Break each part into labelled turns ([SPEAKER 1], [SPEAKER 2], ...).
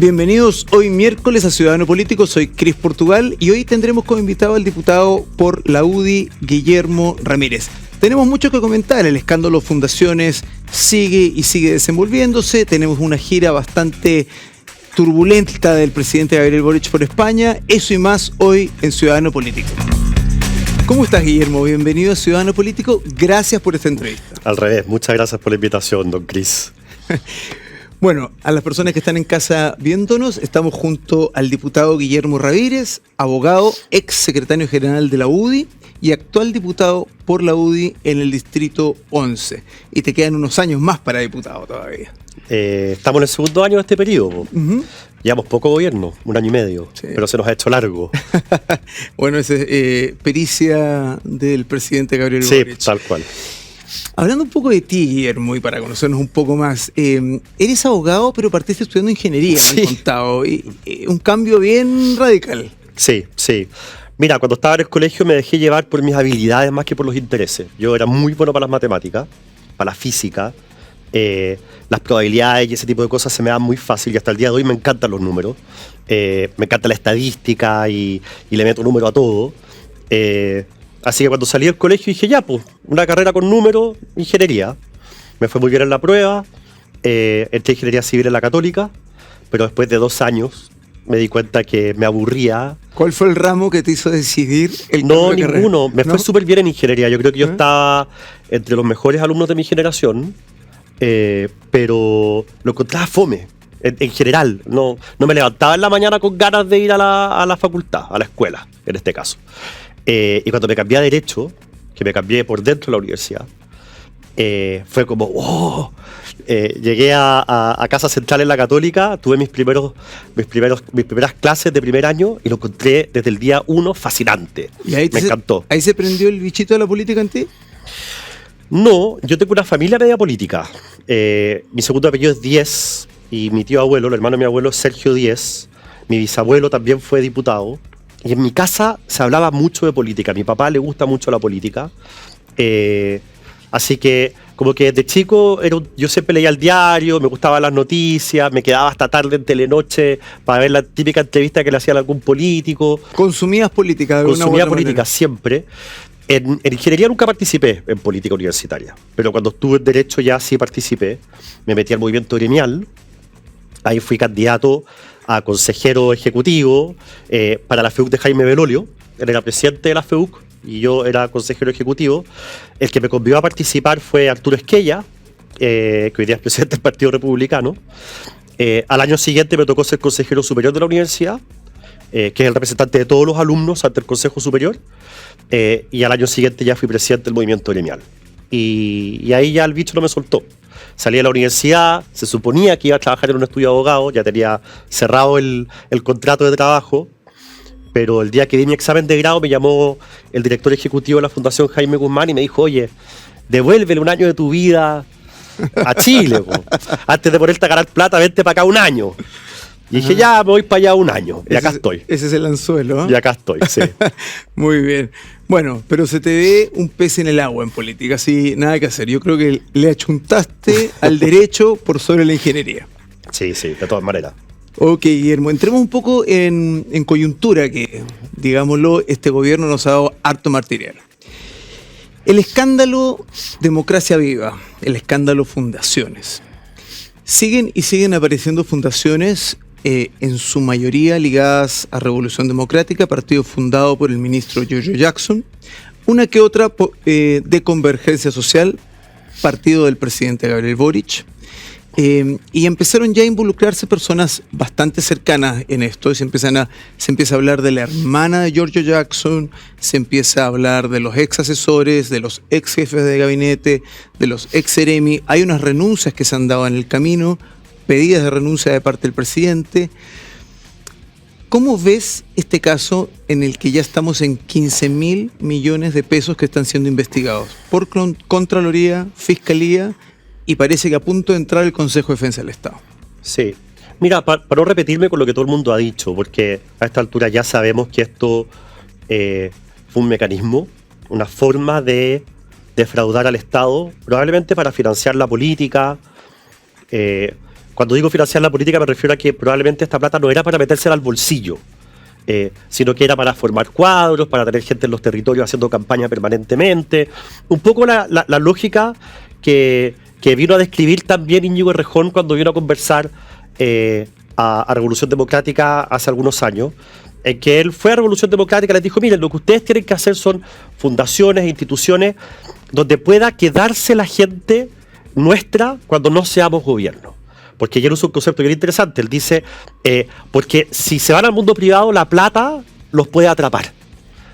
[SPEAKER 1] Bienvenidos hoy miércoles a Ciudadano Político, soy Cris Portugal y hoy tendremos como invitado al diputado por la UDI, Guillermo Ramírez. Tenemos mucho que comentar, el escándalo Fundaciones sigue y sigue desenvolviéndose, tenemos una gira bastante turbulenta del presidente Gabriel Boric por España, eso y más hoy en Ciudadano Político. ¿Cómo estás, Guillermo? Bienvenido a Ciudadano Político, gracias por esta entrevista.
[SPEAKER 2] Al revés, muchas gracias por la invitación, don Cris.
[SPEAKER 1] Bueno, a las personas que están en casa viéndonos, estamos junto al diputado Guillermo Ramírez, abogado, ex secretario general de la UDI y actual diputado por la UDI en el Distrito 11. Y te quedan unos años más para diputado todavía.
[SPEAKER 2] Estamos en el segundo año de este periodo. Llevamos poco gobierno, 1 año y medio, sí, pero se nos ha hecho largo.
[SPEAKER 1] Bueno, esa es pericia del presidente Gabriel Boric.
[SPEAKER 2] Sí, tal cual.
[SPEAKER 1] Hablando un poco de ti, Guillermo, y para conocernos un poco más, eres abogado, pero partiste estudiando ingeniería, sí, me han contado. Un cambio bien radical.
[SPEAKER 2] Sí. Mira, cuando estaba en el colegio me dejé llevar por mis habilidades más que por los intereses. Yo era muy bueno para las matemáticas, para la física, las probabilidades y ese tipo de cosas se me dan muy fácil y hasta el día de hoy me encantan los números. Me encanta la estadística y le meto número a todo. Así que cuando salí del colegio dije, ya, pues, una carrera con números, ingeniería. Me fue muy bien en la prueba, entré en ingeniería civil en la Católica, pero después de 2 años me di cuenta que me aburría.
[SPEAKER 1] ¿Cuál fue el ramo que te hizo decidir el
[SPEAKER 2] No, ninguno. Me fue súper bien en ingeniería. Yo creo que yo estaba entre los mejores alumnos de mi generación, pero lo encontraba fome. En general, no me levantaba en la mañana con ganas de ir a la facultad, a la escuela, en este caso. Y cuando me cambié a Derecho, que me cambié por dentro de la universidad, fue como, llegué a Casa Central en la Católica, tuve mis primeras clases de primer año y lo encontré desde el día 1 fascinante.
[SPEAKER 1] ¿Y ahí me encantó? ¿Ahí se prendió el bichito de la política en ti?
[SPEAKER 2] No, yo tengo una familia media política. Mi segundo apellido es Díez y mi tío abuelo, el hermano de mi abuelo, es Sergio Díez. Mi bisabuelo también fue diputado. Y en mi casa se hablaba mucho de política. A mi papá le gusta mucho la política. Así que, como que desde chico, yo siempre leía el diario, me gustaban las noticias, me quedaba hasta tarde en Telenoche para ver la típica entrevista que le hacían a algún político.
[SPEAKER 1] ¿Consumías política de alguna manera?
[SPEAKER 2] Consumía política siempre. En ingeniería nunca participé en política universitaria, pero cuando estuve en Derecho ya sí participé. Me metí al movimiento gremial. Ahí fui candidato a consejero ejecutivo para la FEUC de Jaime Belolio. Él era presidente de la FEUC y yo era consejero ejecutivo. El que me convidó a participar fue Arturo Esquella, que hoy día es presidente del Partido Republicano. Al año siguiente me tocó ser consejero superior de la universidad, que es el representante de todos los alumnos ante el Consejo Superior. Y al año siguiente ya fui presidente del movimiento gremial. Y ahí ya el bicho no me soltó. Salí de la universidad, se suponía que iba a trabajar en un estudio de abogado, ya tenía cerrado el contrato de trabajo, pero el día que di mi examen de grado me llamó el director ejecutivo de la Fundación Jaime Guzmán y me dijo, oye, devuélvele 1 año de tu vida a Chile, antes de ponerte a ganar plata, vente para acá 1 año. Y dije, ya, me voy para allá 1 año. Y acá estoy.
[SPEAKER 1] Ese es el anzuelo, ¿eh?
[SPEAKER 2] Y acá estoy, sí.
[SPEAKER 1] Muy bien. Bueno, pero se te ve un pez en el agua en política, así nada que hacer. Yo creo que le achuntaste al derecho por sobre la ingeniería.
[SPEAKER 2] Sí, de todas maneras.
[SPEAKER 1] Ok, Guillermo, entremos un poco en coyuntura, que, digámoslo, este gobierno nos ha dado harto martirial. El escándalo Democracia Viva, el escándalo Fundaciones. Siguen apareciendo fundaciones, en su mayoría ligadas a Revolución Democrática, partido fundado por el ministro Giorgio Jackson, una que otra de Convergencia Social, partido del presidente Gabriel Boric, y empezaron ya a involucrarse personas bastante cercanas en esto, y se empieza a hablar de la hermana de Giorgio Jackson, se empieza a hablar de los ex asesores, de los ex jefes de gabinete, de los ex seremi. Hay unas renuncias que se han dado en el camino, pedidas de renuncia de parte del presidente. ¿Cómo ves este caso en el que ya estamos en 15.000 millones de pesos que están siendo investigados por Contraloría, Fiscalía y parece que a punto de entrar el Consejo de Defensa del Estado?
[SPEAKER 2] Sí. Mira, para no repetirme con lo que todo el mundo ha dicho, porque a esta altura ya sabemos que esto fue un mecanismo, una forma de defraudar al Estado, probablemente para financiar la política, Cuando digo financiar la política me refiero a que probablemente esta plata no era para metérsela al bolsillo, sino que era para formar cuadros, para tener gente en los territorios haciendo campaña permanentemente. Un poco la lógica que vino a describir también Íñigo Errejón cuando vino a conversar a Revolución Democrática hace algunos años, en que él fue a Revolución Democrática y les dijo: miren, lo que ustedes tienen que hacer son fundaciones, instituciones donde pueda quedarse la gente nuestra cuando no seamos gobierno. Porque ayer usó un concepto bien interesante. Él dice, porque si se van al mundo privado, la plata los puede atrapar.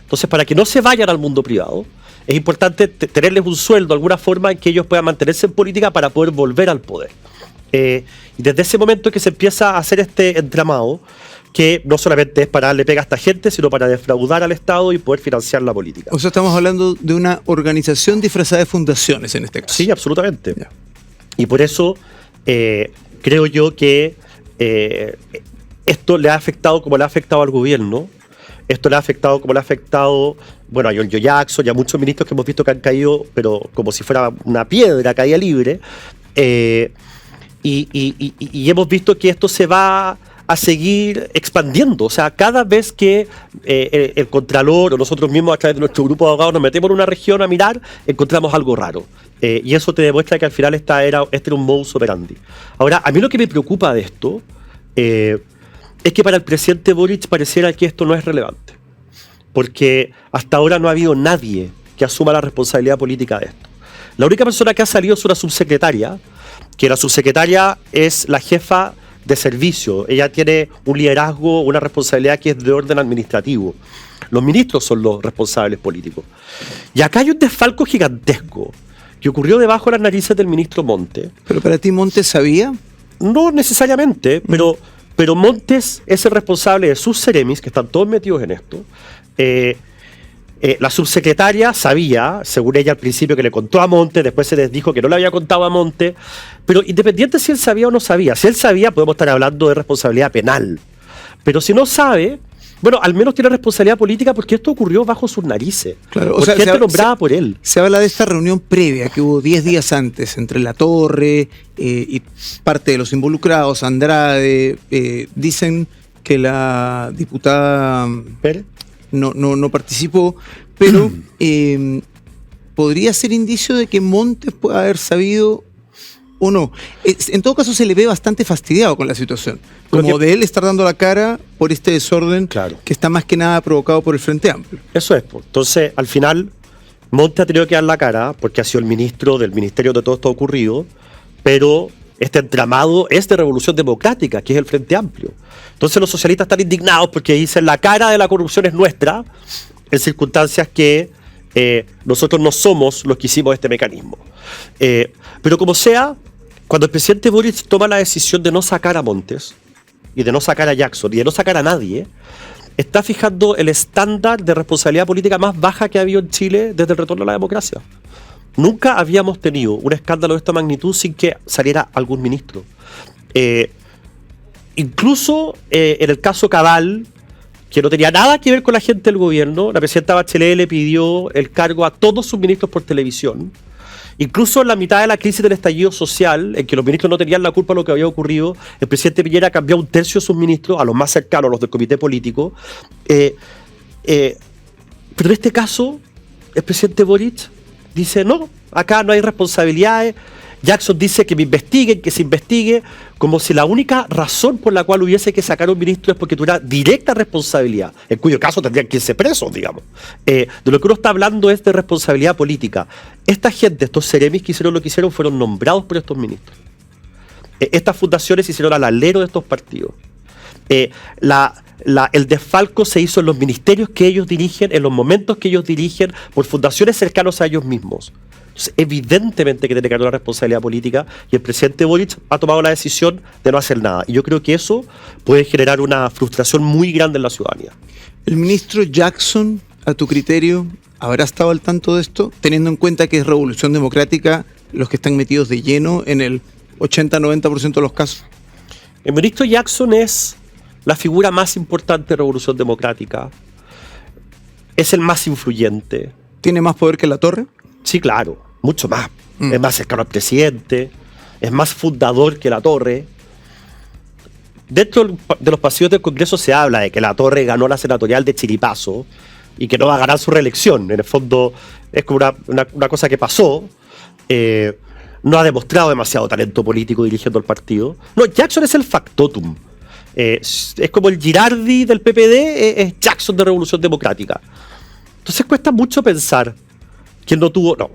[SPEAKER 2] Entonces, para que no se vayan al mundo privado, es importante tenerles un sueldo, de alguna forma, en que ellos puedan mantenerse en política para poder volver al poder. Y desde ese momento que se empieza a hacer este entramado, que no solamente es para darle pega a esta gente, sino para defraudar al Estado y poder financiar la política.
[SPEAKER 1] O sea, estamos hablando de una organización disfrazada de fundaciones en este caso.
[SPEAKER 2] Sí, absolutamente.
[SPEAKER 1] Ya.
[SPEAKER 2] Y por eso creo yo que esto le ha afectado como le ha afectado al gobierno. Esto le ha afectado como le ha afectado, bueno, a John Jackson y a muchos ministros que hemos visto que han caído, pero como si fuera una piedra, caída libre. Y hemos visto que esto se va a seguir expandiendo. O sea, cada vez que el Contralor o nosotros mismos a través de nuestro grupo de abogados nos metemos en una región a mirar, encontramos algo raro. Y eso te demuestra que al final este era un modus operandi. Ahora, a mí lo que me preocupa de esto es que para el presidente Boric pareciera que esto no es relevante. Porque hasta ahora no ha habido nadie que asuma la responsabilidad política de esto. La única persona que ha salido es una subsecretaria, que la subsecretaria es la jefa de servicio. Ella tiene un liderazgo, una responsabilidad que es de orden administrativo. Los ministros son los responsables políticos. Y acá hay un desfalco gigantesco que ocurrió debajo de las narices del ministro Montes.
[SPEAKER 1] ¿Pero para ti Montes sabía?
[SPEAKER 2] No necesariamente, pero Montes es el responsable de sus seremis, que están todos metidos en esto. La subsecretaria sabía, según ella al principio, que le contó a Montes, después se les dijo que no le había contado a Montes, pero independiente si él sabía o no sabía, si él sabía podemos estar hablando de responsabilidad penal, pero si no sabe, bueno, al menos tiene responsabilidad política porque esto ocurrió bajo sus narices,
[SPEAKER 1] claro,
[SPEAKER 2] por gente nombrada por él.
[SPEAKER 1] Se habla de esta reunión previa que hubo 10 días antes entre Latorre y parte de los involucrados, Andrade. Dicen que la diputada
[SPEAKER 2] ¿Pérez?
[SPEAKER 1] No participó, pero podría ser indicio de que Montes pueda haber sabido o no. En todo caso se le ve bastante fastidiado con la situación, como de él estar dando la cara por este desorden,
[SPEAKER 2] claro,
[SPEAKER 1] que está más que nada provocado por el Frente Amplio.
[SPEAKER 2] Eso es. Entonces, al final, Montes ha tenido que dar la cara porque ha sido el ministro del ministerio de todo esto ocurrido, pero este entramado es de Revolución Democrática, que es el Frente Amplio. Entonces los socialistas están indignados porque dicen la cara de la corrupción es nuestra, en circunstancias que nosotros no somos los que hicimos este mecanismo. Pero como sea, cuando el presidente Boric toma la decisión de no sacar a Montes, y de no sacar a Jackson, y de no sacar a nadie, está fijando el estándar de responsabilidad política más baja que ha habido en Chile desde el retorno a la democracia. Nunca habíamos tenido un escándalo de esta magnitud sin que saliera algún ministro. Incluso en el caso Cabal, que no tenía nada que ver con la gente del gobierno, la presidenta Bachelet le pidió el cargo a todos sus ministros por televisión. Incluso en la mitad de la crisis del estallido social, en que los ministros no tenían la culpa de lo que había ocurrido, el presidente Piñera cambió 1/3 de sus ministros, a los más cercanos, a los del comité político. Pero en este caso, el presidente Boric dice, no, acá no hay responsabilidades. Jackson dice que me investiguen, que se investigue, como si la única razón por la cual hubiese que sacar a un ministro es porque tuviera directa responsabilidad, en cuyo caso tendrían que irse presos, digamos. De lo que uno está hablando es de responsabilidad política. Esta gente, estos seremis que hicieron lo que hicieron, fueron nombrados por estos ministros. Estas fundaciones hicieron al alero de estos partidos. El desfalco se hizo en los ministerios que ellos dirigen, en los momentos que ellos dirigen, por fundaciones cercanas a ellos mismos. Entonces, evidentemente que tiene que haber una responsabilidad política y el presidente Boric ha tomado la decisión de no hacer nada. Y yo creo que eso puede generar una frustración muy grande en la ciudadanía.
[SPEAKER 1] ¿El ministro Jackson, a tu criterio, habrá estado al tanto de esto, teniendo en cuenta que es Revolución Democrática los que están metidos de lleno en el 80-90% de los casos?
[SPEAKER 2] El ministro Jackson es la figura más importante de Revolución Democrática. Es el más influyente.
[SPEAKER 1] ¿Tiene más poder que Latorre?
[SPEAKER 2] Sí, claro, mucho más. Es más cercano al presidente, es más fundador que Latorre. dentro de los pasillos del Congreso se habla de que Latorre ganó la senatorial de chiripazo y que no va a ganar su reelección. En el fondo es como una cosa que pasó. No ha demostrado demasiado talento político dirigiendo el partido. No, Jackson es el factotum. Es como el Girardi del PPD, es Jackson de Revolución Democrática. Entonces cuesta mucho pensar que él no tuvo... No,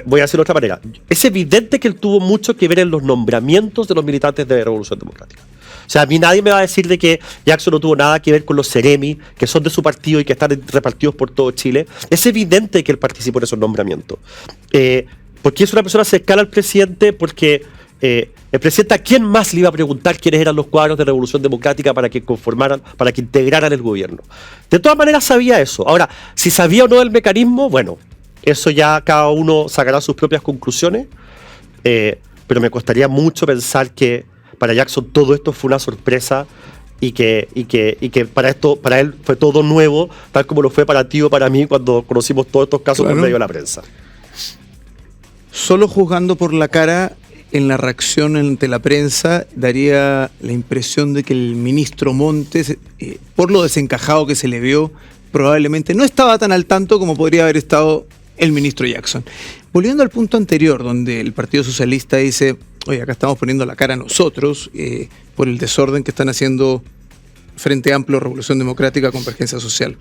[SPEAKER 2] voy a decirlo de otra manera. Es evidente que él tuvo mucho que ver en los nombramientos de los militantes de Revolución Democrática. O sea, a mí nadie me va a decir de que Jackson no tuvo nada que ver con los Ceremi, que son de su partido y que están repartidos por todo Chile. Es evidente que él participó en esos nombramientos. Porque es una persona cercana al presidente, porque el presidente, ¿a quién más le iba a preguntar quiénes eran los cuadros de Revolución Democrática para que conformaran, para que integraran el gobierno? De todas maneras sabía eso. Ahora, si sabía o no del mecanismo, bueno, eso ya cada uno sacará sus propias conclusiones, pero me costaría mucho pensar que para Jackson todo esto fue una sorpresa y que para él fue todo nuevo, tal como lo fue para ti o para mí cuando conocimos todos estos casos por medio de la prensa.
[SPEAKER 1] Solo juzgando por la cara, en la reacción ante la prensa, daría la impresión de que el ministro Montes, por lo desencajado que se le vio, probablemente no estaba tan al tanto como podría haber estado el ministro Jackson. Volviendo al punto anterior, donde el Partido Socialista dice, oye, acá estamos poniendo la cara nosotros por el desorden que están haciendo Frente Amplio, Revolución Democrática, Convergencia Social.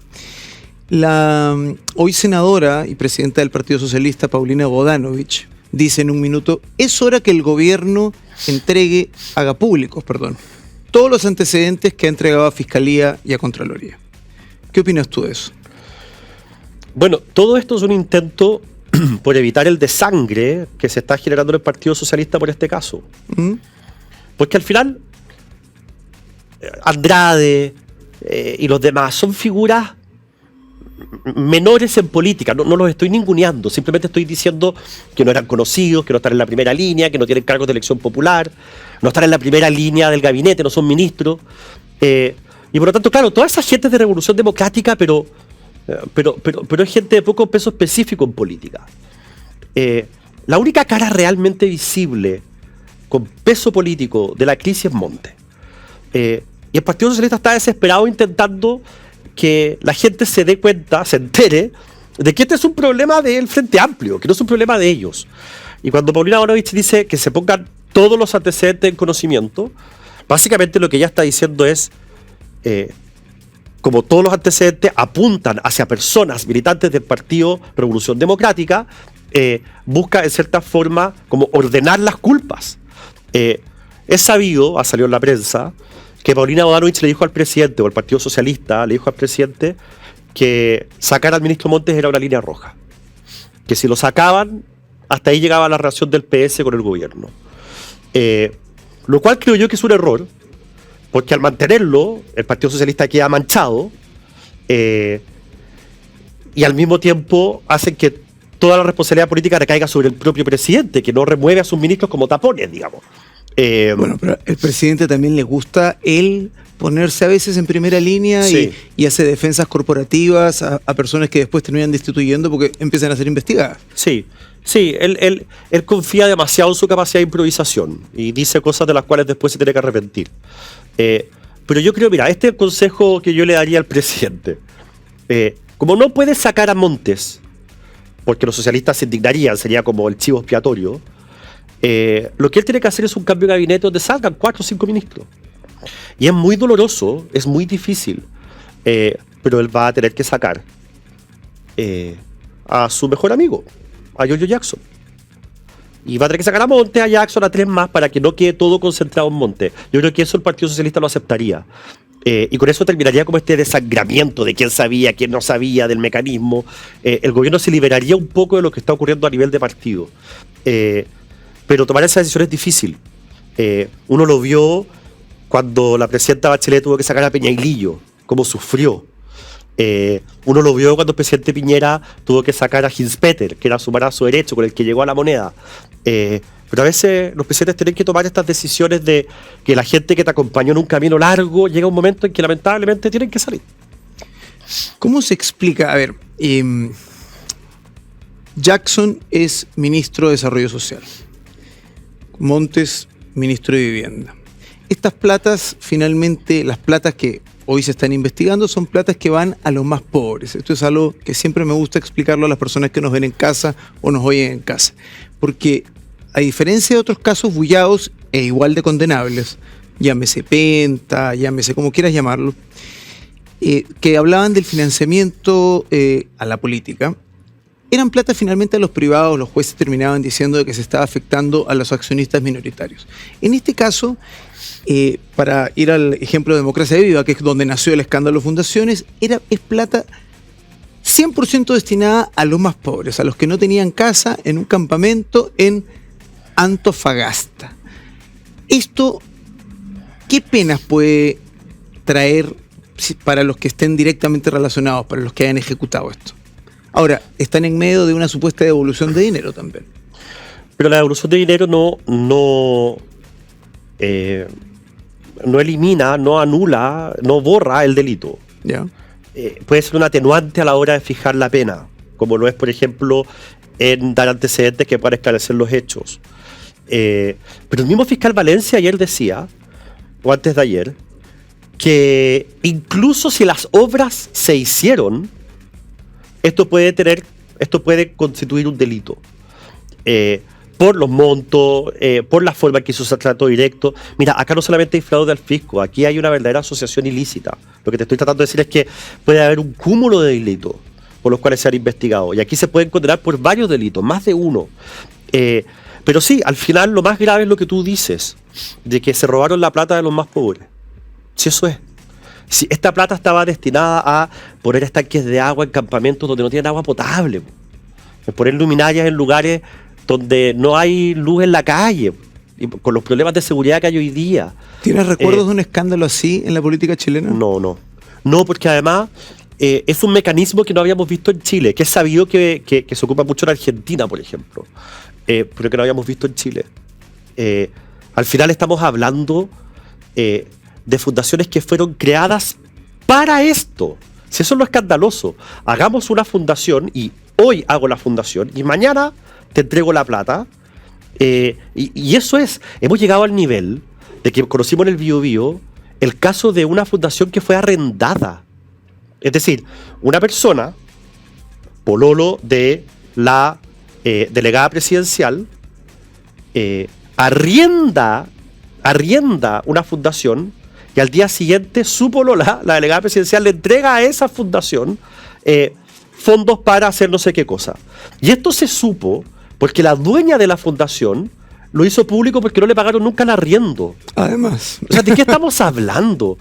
[SPEAKER 1] La hoy senadora y presidenta del Partido Socialista, Paulina Bodanovich, dice en un minuto, es hora que el gobierno haga públicos, todos los antecedentes que ha entregado a Fiscalía y a Contraloría. ¿Qué opinas tú de eso?
[SPEAKER 2] Bueno, todo esto es un intento por evitar el desangre que se está generando en el Partido Socialista por este caso. Porque al final, Andrade y los demás son figuras menores en política, no los estoy ninguneando, simplemente estoy diciendo que no eran conocidos, que no están en la primera línea, que no tienen cargos de elección popular, no están en la primera línea del gabinete, no son ministros, y por lo tanto, claro, toda esa gente es de Revolución Democrática, pero es gente de poco peso específico en política. La única cara realmente visible con peso político de la crisis es Montes, y el Partido Socialista está desesperado intentando que la gente se dé cuenta, se entere de que este es un problema del Frente Amplio, que no es un problema de ellos. Y cuando Paulina Bodanovich dice que se pongan todos los antecedentes en conocimiento, básicamente lo que ella está diciendo es, como todos los antecedentes apuntan hacia personas militantes del Partido Revolución Democrática, busca en cierta forma como ordenar las culpas. Es sabido, ha salido en la prensa, que Paulina Bodanovich le dijo al presidente, o el Partido Socialista le dijo al presidente, que sacar al ministro Montes era una línea roja. Que si lo sacaban, hasta ahí llegaba la relación del PS con el gobierno. Lo cual creo yo que es un error, porque al mantenerlo, el Partido Socialista queda manchado, y al mismo tiempo hacen que toda la responsabilidad política recaiga sobre el propio presidente, que no remueve a sus ministros como tapones, digamos.
[SPEAKER 1] Bueno, pero al presidente también le gusta él ponerse a veces en primera línea, sí, y hace defensas corporativas a personas que después terminan destituyendo porque empiezan a ser investigadas.
[SPEAKER 2] Sí, él confía demasiado en su capacidad de improvisación y dice cosas de las cuales después se tiene que arrepentir. Pero yo creo, mira, este es el consejo que yo le daría al presidente. Como no puede sacar a Montes, porque los socialistas se indignarían, sería como el chivo expiatorio, lo que él tiene que hacer es un cambio de gabinete donde salgan 4 o 5 ministros. Y es muy doloroso, es muy difícil, pero él va a tener que sacar a su mejor amigo, a Giorgio Jackson. Y va a tener que sacar a Montes, a Jackson, a 3 más para que no quede todo concentrado en Montes. Yo creo que eso el Partido Socialista lo aceptaría. Y con eso terminaría como este desangramiento de quién sabía, quién no sabía del mecanismo. El gobierno se liberaría un poco de lo que está ocurriendo a nivel de partido. Pero tomar esa decisión es difícil. Uno lo vio cuando la presidenta Bachelet tuvo que sacar a Peñailillo, cómo sufrió. Uno lo vio cuando el presidente Piñera tuvo que sacar a Hinspeter, que era su brazo derecho con el que llegó a la moneda. Pero a veces los presidentes tienen que tomar estas decisiones de que la gente que te acompañó en un camino largo llega un momento en que lamentablemente tienen que salir.
[SPEAKER 1] ¿Cómo se explica? A ver, Jackson es ministro de Desarrollo Social. Montes, ministro de Vivienda. estas platas, finalmente, las platas que hoy se están investigando son platas que van a los más pobres. Esto es algo que siempre me gusta explicarlo a las personas que nos ven en casa o nos oyen en casa. Porque a diferencia de otros casos bullados e igual de condenables, llámese Penta, llámese como quieras llamarlo, que hablaban del financiamiento a la política, eran plata finalmente a los privados. Los jueces terminaban diciendo de que se estaba afectando a los accionistas minoritarios. En este caso, para ir al ejemplo de Democracia Viva, que es donde nació el escándalo Fundaciones, es plata 100% destinada a los más pobres, a los que no tenían casa en un campamento en Antofagasta. Esto, ¿qué penas puede traer para los que estén directamente relacionados, para los que hayan ejecutado esto? Ahora, están en medio de una supuesta devolución de dinero también.
[SPEAKER 2] Pero la devolución de dinero no elimina, no anula, no borra el delito.
[SPEAKER 1] ¿Ya?
[SPEAKER 2] Puede ser un atenuante a la hora de fijar la pena, como lo es, por ejemplo, en dar antecedentes que puedan esclarecer los hechos. Pero el mismo fiscal Valencia ayer decía, o antes de ayer, que incluso si las obras se hicieron, esto puede constituir un delito. Por los montos, por la forma en que hizo ese trato directo. Mira, acá no solamente hay fraude al fisco, aquí hay una verdadera asociación ilícita. Lo que te estoy tratando de decir es que puede haber un cúmulo de delitos por los cuales se han investigado. Y aquí se pueden condenar por varios delitos, más de uno. Pero sí, al final lo más grave es lo que tú dices, de que se robaron la plata de los más pobres. Si eso es. Si esta plata estaba destinada a poner estanques de agua en campamentos donde no tienen agua potable, poner luminarias en lugares donde no hay luz en la calle, y con los problemas de seguridad que hay hoy día.
[SPEAKER 1] ¿Tienes recuerdos de un escándalo así en la política chilena?
[SPEAKER 2] No, porque además es un mecanismo que no habíamos visto en Chile, que es sabido que se ocupa mucho en Argentina, por ejemplo, pero que no habíamos visto en Chile. Al final estamos hablando de fundaciones que fueron creadas para esto. Si eso es lo escandaloso, hagamos una fundación y hoy hago la fundación y mañana te entrego la plata. Y eso es, hemos llegado al nivel de que conocimos en el Biobío el caso de una fundación que fue arrendada. Es decir, una persona, pololo de la delegada presidencial, arrienda una fundación y al día siguiente su polola, la delegada presidencial, le entrega a esa fundación fondos para hacer no sé qué cosa. Y esto se supo porque la dueña de la fundación lo hizo público porque no le pagaron nunca el arriendo.
[SPEAKER 1] Además.
[SPEAKER 2] O sea, ¿de qué estamos hablando?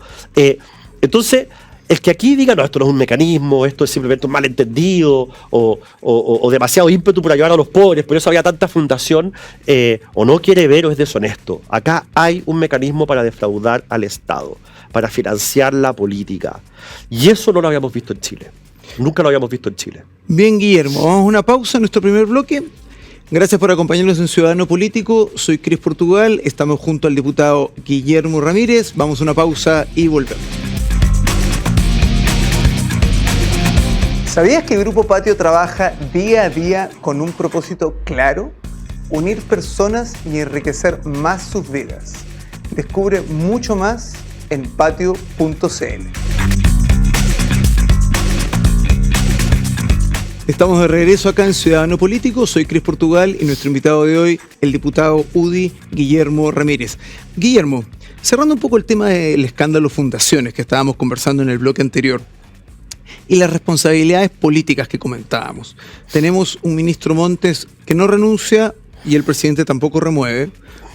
[SPEAKER 2] Entonces, el que aquí diga, no, esto no es un mecanismo, esto es simplemente un malentendido, o demasiado ímpetu por ayudar a los pobres, por eso había tanta fundación, o no quiere ver o es deshonesto. Acá hay un mecanismo para defraudar al Estado, para financiar la política. Y eso no lo habíamos visto en Chile. Nunca lo habíamos visto en Chile.
[SPEAKER 1] Bien, Guillermo, vamos a una pausa en nuestro primer bloque. Gracias por acompañarnos en Ciudadano Político. Soy Cris Portugal, estamos junto al diputado Guillermo Ramírez. Vamos a una pausa y volvemos. ¿Sabías que Grupo Patio trabaja día a día con un propósito claro? Unir personas y enriquecer más sus vidas. Descubre mucho más en patio.cl. Estamos de regreso acá en Ciudadano Político. Soy Cris Portugal y nuestro invitado de hoy, el diputado UDI, Guillermo Ramírez. Guillermo, cerrando un poco el tema del escándalo Fundaciones que estábamos conversando en el bloque anterior y las responsabilidades políticas que comentábamos. Tenemos un ministro Montes que no renuncia y el presidente tampoco remueve.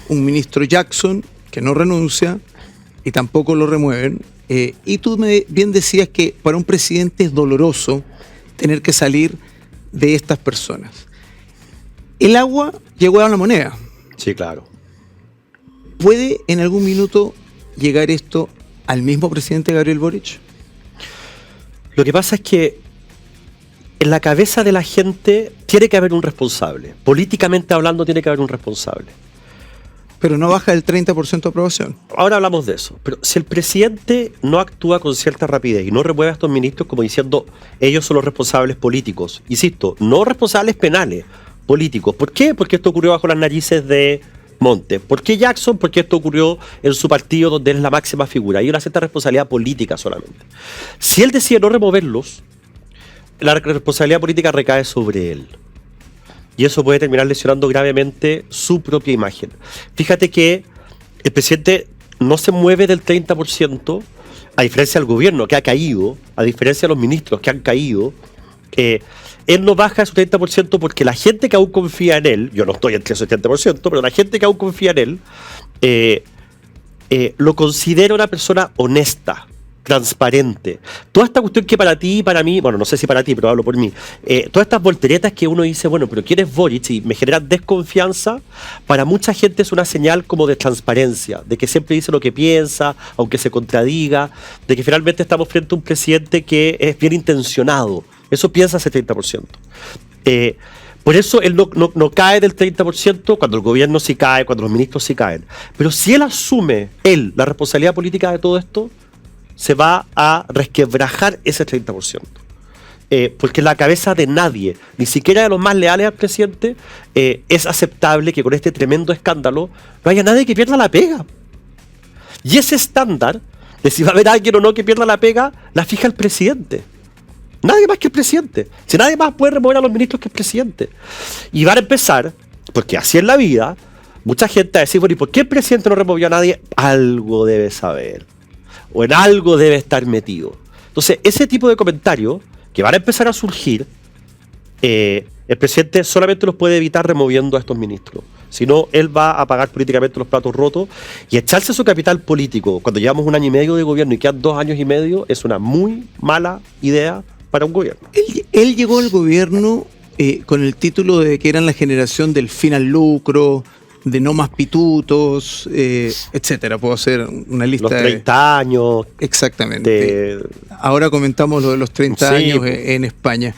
[SPEAKER 1] Un ministro Jackson que no renuncia y tampoco lo remueven. Y tú bien decías que para un presidente es doloroso tener que salir de estas personas. El agua llegó a la moneda.
[SPEAKER 2] Sí, claro.
[SPEAKER 1] ¿Puede en algún minuto llegar esto al mismo presidente Gabriel Boric?
[SPEAKER 2] Lo que pasa es que en la cabeza de la gente tiene que haber un responsable. Políticamente hablando tiene que haber un responsable.
[SPEAKER 1] Pero no baja del 30% de aprobación.
[SPEAKER 2] Ahora hablamos de eso. Pero si el presidente no actúa con cierta rapidez y no remueve a estos ministros como diciendo ellos son los responsables políticos, insisto, no responsables penales, políticos. ¿Por qué? Porque esto ocurrió bajo las narices de Monte. ¿Por qué Jackson? Porque esto ocurrió en su partido donde él es la máxima figura. Hay una cierta responsabilidad política solamente. Si él decide no removerlos, la responsabilidad política recae sobre él. Y eso puede terminar lesionando gravemente su propia imagen. Fíjate que el presidente no se mueve del 30%, a diferencia del gobierno que ha caído, a diferencia de los ministros que han caído. Él no baja de su 30% porque la gente que aún confía en él, yo no estoy entre ese 70%, pero la gente que aún confía en él, lo considera una persona honesta, transparente. Toda esta cuestión que para ti y para mí, bueno, no sé si para ti, pero hablo por mí, todas estas volteretas que uno dice, bueno, pero ¿quién es Boric? Y me genera desconfianza, para mucha gente es una señal como de transparencia, de que siempre dice lo que piensa, aunque se contradiga, de que finalmente estamos frente a un presidente que es bien intencionado. Eso piensa ese 30%. Por eso él no cae del 30% cuando el gobierno sí cae, cuando los ministros sí caen. Pero si él asume, la responsabilidad política de todo esto, se va a resquebrajar ese 30%. Porque en la cabeza de nadie, ni siquiera de los más leales al presidente, es aceptable que con este tremendo escándalo no haya nadie que pierda la pega. Y ese estándar de si va a haber alguien o no que pierda la pega, la fija el presidente. Nadie más que el presidente. Si nadie más puede remover a los ministros que el presidente. Y van a empezar, porque así es la vida, mucha gente a decir, bueno, ¿y por qué el presidente no removió a nadie? Algo debe saber. O en algo debe estar metido. Entonces, ese tipo de comentarios que van a empezar a surgir, el presidente solamente los puede evitar removiendo a estos ministros. Si no, él va a pagar políticamente los platos rotos y echarse su capital político cuando llevamos 1 año y medio de gobierno y quedan 2 años y medio es una muy mala idea para un gobierno.
[SPEAKER 1] Él llegó al gobierno con el título de que eran la generación del fin al lucro, de no más pitutos, etcétera. Puedo hacer una lista.
[SPEAKER 2] Los 30 años.
[SPEAKER 1] Exactamente. Ahora comentamos lo de los 30 años en España.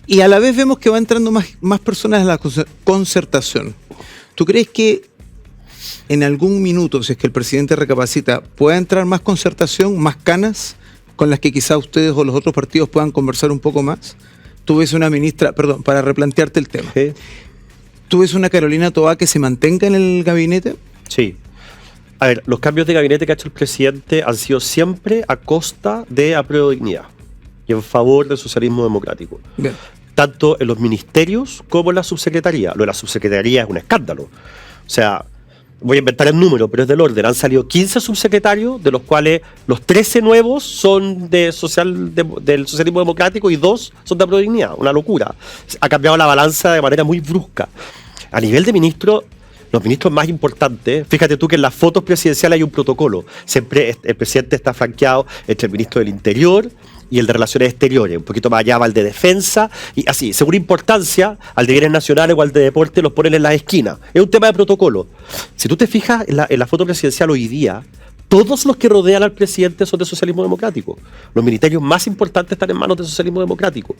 [SPEAKER 1] Y a la vez vemos que va entrando más personas a la concertación. ¿Tú crees que en algún minuto, si es que el presidente recapacita, pueda entrar más concertación, más canas, con las que quizá ustedes o los otros partidos puedan conversar un poco más? Tú ves una ministra, perdón, para replantearte el tema.
[SPEAKER 2] Sí.
[SPEAKER 1] ¿Tú ves una Carolina Toá que se mantenga en el gabinete?
[SPEAKER 2] Sí. A ver, los cambios de gabinete que ha hecho el presidente han sido siempre a costa de Apruebo Dignidad y en favor del socialismo democrático.
[SPEAKER 1] Bien.
[SPEAKER 2] Tanto en los ministerios como en la subsecretaría. Lo de la subsecretaría es un escándalo. O sea, voy a inventar el número, pero es del orden. Han salido 15 subsecretarios, de los cuales los 13 nuevos son del socialismo democrático y 2 son de Apruebo Dignidad. Una locura. Ha cambiado la balanza de manera muy brusca. A nivel de ministros, los ministros más importantes, fíjate tú que en las fotos presidenciales hay un protocolo. Siempre el presidente está flanqueado entre el ministro del Interior y el de Relaciones Exteriores. Un poquito más allá va el de Defensa, y así, según importancia, al de Bienes Nacionales o al de Deporte los ponen en las esquinas. Es un tema de protocolo. Si tú te fijas en la foto presidencial hoy día, todos los que rodean al presidente son de socialismo democrático. Los ministerios más importantes están en manos del socialismo democrático.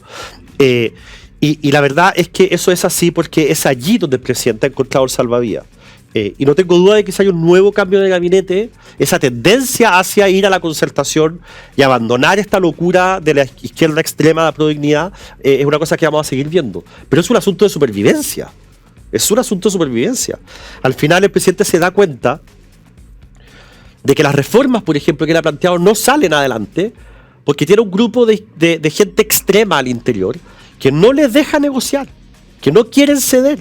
[SPEAKER 2] Y la verdad es que eso es así porque es allí donde el presidente ha encontrado el salvavidas. Y no tengo duda de que si hay un nuevo cambio de gabinete, esa tendencia hacia ir a la concertación y abandonar esta locura de la izquierda extrema de Apruebo Dignidad es una cosa que vamos a seguir viendo. Pero es un asunto de supervivencia. Es un asunto de supervivencia. Al final el presidente se da cuenta de que las reformas, por ejemplo, que él ha planteado no salen adelante porque tiene un grupo de gente extrema al interior que no les deja negociar, que no quieren ceder.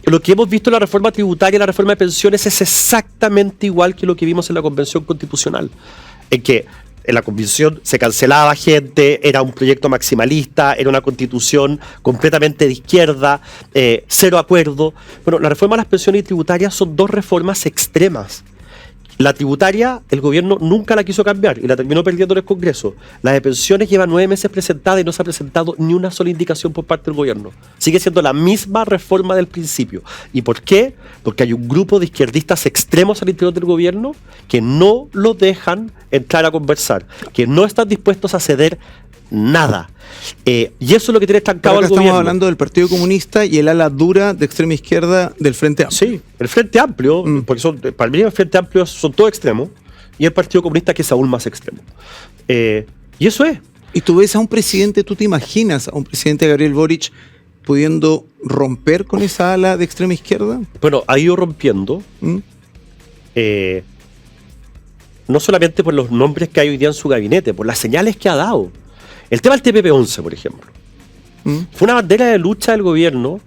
[SPEAKER 2] Lo que hemos visto en la reforma tributaria y la reforma de pensiones es exactamente igual que lo que vimos en la Convención Constitucional, en que en la Convención se cancelaba gente, era un proyecto maximalista, era una constitución completamente de izquierda, cero acuerdo. Bueno, la reforma de las pensiones y tributarias son 2 reformas extremas. La tributaria, el gobierno nunca la quiso cambiar y la terminó perdiendo en el Congreso. La de pensiones lleva 9 meses presentada y no se ha presentado ni una sola indicación por parte del gobierno. Sigue siendo la misma reforma del principio. ¿Y por qué? Porque hay un grupo de izquierdistas extremos al interior del gobierno que no lo dejan entrar a conversar, que no están dispuestos a ceder nada. Y eso es lo que tiene estancado al gobierno.
[SPEAKER 1] Estamos hablando del Partido Comunista y el ala dura de extrema izquierda del Frente Amplio.
[SPEAKER 2] Sí, el Frente Amplio, porque para mí el Frente Amplio son todos extremos, y el Partido Comunista que es aún más extremo. Y eso es.
[SPEAKER 1] Y tú ves a un presidente, tú te imaginas a un presidente Gabriel Boric pudiendo romper con esa ala de extrema izquierda?
[SPEAKER 2] Bueno, ha ido rompiendo. No solamente por los nombres que hay hoy día en su gabinete, por las señales que ha dado. El tema del TPP-11, por ejemplo. Fue una bandera de lucha del gobierno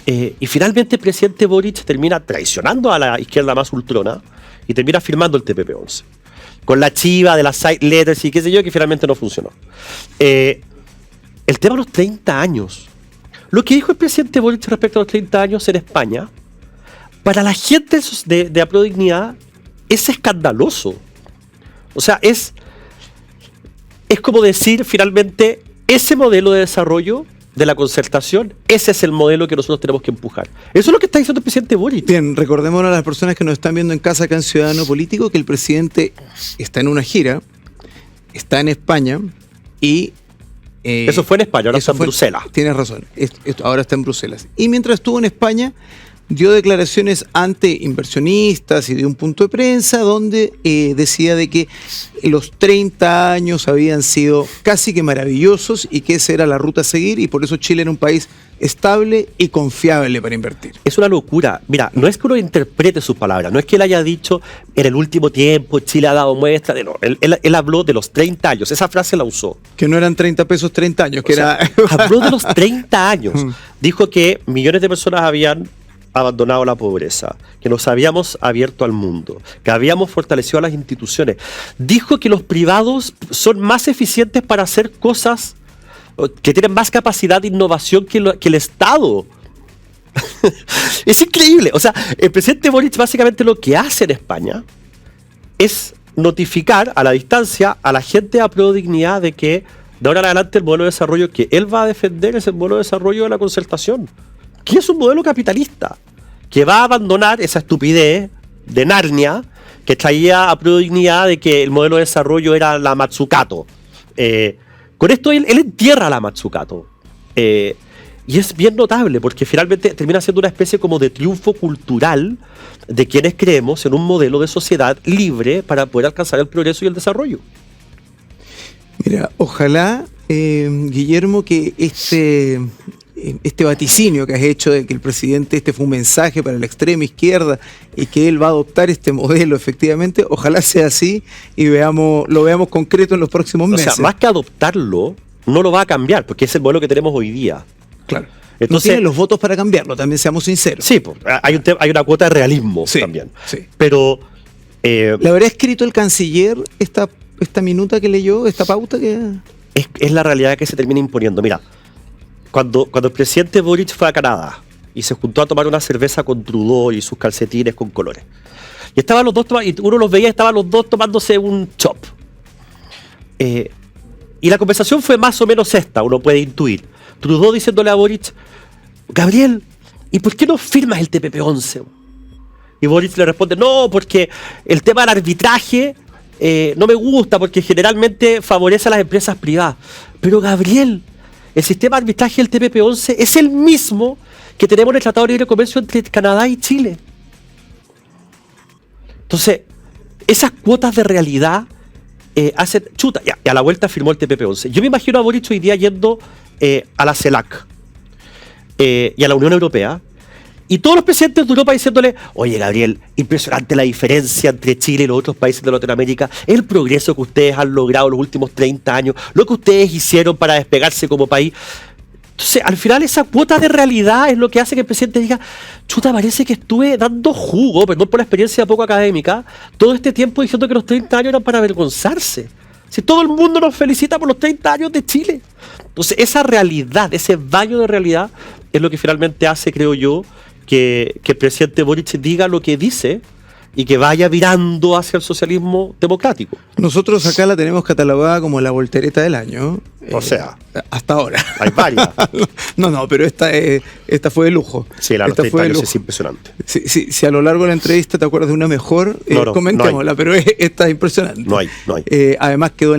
[SPEAKER 2] y finalmente el presidente Boric termina traicionando a la izquierda más ultrona y termina firmando el TPP-11. Con la chiva de las side letters y qué sé yo, que finalmente no funcionó. El tema de los 30 años. Lo que dijo el presidente Boric respecto a los 30 años en España, para la gente de Aprodignidad es escandaloso. O sea, es como decir finalmente ese modelo de desarrollo de la concertación, ese es el modelo que nosotros tenemos que empujar. Eso es lo que está diciendo el presidente Boric.
[SPEAKER 1] Bien, recordemos a las personas que nos están viendo en casa acá en Ciudadano Político que el presidente está en una gira, está en España y...
[SPEAKER 2] eso fue en España, ahora está en Bruselas.
[SPEAKER 1] Tienes razón, ahora está en Bruselas. Y mientras estuvo en España, dio declaraciones ante inversionistas y dio un punto de prensa donde decía de que los 30 años habían sido casi que maravillosos y que esa era la ruta a seguir y por eso Chile era un país estable y confiable para invertir.
[SPEAKER 2] Es una locura. Mira, no es que uno interprete sus palabras, no es que él haya dicho en el último tiempo Chile ha dado muestra de no. Él habló de los 30 años, esa frase la usó.
[SPEAKER 1] Que no eran 30 pesos 30 años, que era...
[SPEAKER 2] habló de los 30 años. Dijo que millones de personas habían abandonado la pobreza, que nos habíamos abierto al mundo, que habíamos fortalecido a las instituciones. Dijo que los privados son más eficientes para hacer cosas, que tienen más capacidad de innovación que el Estado. Es increíble. O sea, el presidente Boric básicamente lo que hace en España es notificar a la distancia a la gente de Aprodignidad de que de ahora en adelante el modelo de desarrollo que él va a defender es el modelo de desarrollo de la concertación, que es un modelo capitalista, que va a abandonar esa estupidez de Narnia que traía Aprodignidad de que el modelo de desarrollo era la Matsukato. Con esto él entierra la Matsukato. Y es bien notable porque finalmente termina siendo una especie como de triunfo cultural de quienes creemos en un modelo de sociedad libre para poder alcanzar el progreso y el desarrollo.
[SPEAKER 1] Mira, ojalá, Guillermo, que este vaticinio que has hecho de que el presidente, este fue un mensaje para la extrema izquierda y que él va a adoptar este modelo efectivamente, ojalá sea así y lo veamos concreto en los próximos meses.
[SPEAKER 2] O sea, más que adoptarlo, no lo va a cambiar, porque es el modelo que tenemos hoy día.
[SPEAKER 1] Claro. Entonces, no tiene los votos para cambiarlo, también seamos sinceros.
[SPEAKER 2] Sí, pues, hay una cuota de realismo también. Sí. Pero...
[SPEAKER 1] ¿le habrá escrito el canciller esta minuta que leyó, esta pauta que...?
[SPEAKER 2] Es la realidad que se termina imponiendo. Mira, cuando el presidente Boric fue a Canadá y se juntó a tomar una cerveza con Trudeau y sus calcetines con colores, y estaban los dos y uno los veía, estaban los dos tomándose un chop. Y la conversación fue más o menos esta, uno puede intuir. Trudeau diciéndole a Boric: Gabriel, ¿y por qué no firmas el TPP-11? Y Boric le responde: no, porque el tema del arbitraje no me gusta, porque generalmente favorece a las empresas privadas. Pero Gabriel, el sistema de arbitraje del TPP-11 es el mismo que tenemos en el Tratado de Libre Comercio entre Canadá y Chile. Entonces, esas cuotas de realidad hacen... Chuta, y a la vuelta firmó el TPP-11. Yo me imagino a Boric hoy día yendo a la CELAC y a la Unión Europea, y todos los presidentes de Europa diciéndole: oye, Gabriel, impresionante la diferencia entre Chile y los otros países de Latinoamérica, el progreso que ustedes han logrado en los últimos 30 años, lo que ustedes hicieron para despegarse como país. Entonces, al final, esa cuota de realidad es lo que hace que el presidente diga: chuta, parece que estuve dando jugo, perdón por la experiencia poco académica, todo este tiempo diciendo que los 30 años eran para avergonzarse. Si todo el mundo nos felicita por los 30 años de Chile. Entonces, esa realidad, ese baño de realidad, es lo que finalmente hace, creo yo, que el presidente Boric diga lo que dice y que vaya virando hacia el socialismo democrático.
[SPEAKER 1] Nosotros acá la tenemos catalogada como la voltereta del año.
[SPEAKER 2] O sea,
[SPEAKER 1] hasta ahora.
[SPEAKER 2] Hay varias.
[SPEAKER 1] No, pero esta fue de lujo.
[SPEAKER 2] Sí, la de los 30 años es impresionante.
[SPEAKER 1] Si a lo largo de la entrevista te acuerdas de una mejor, comentémosla, pero esta es impresionante.
[SPEAKER 2] No hay.
[SPEAKER 1] Además quedó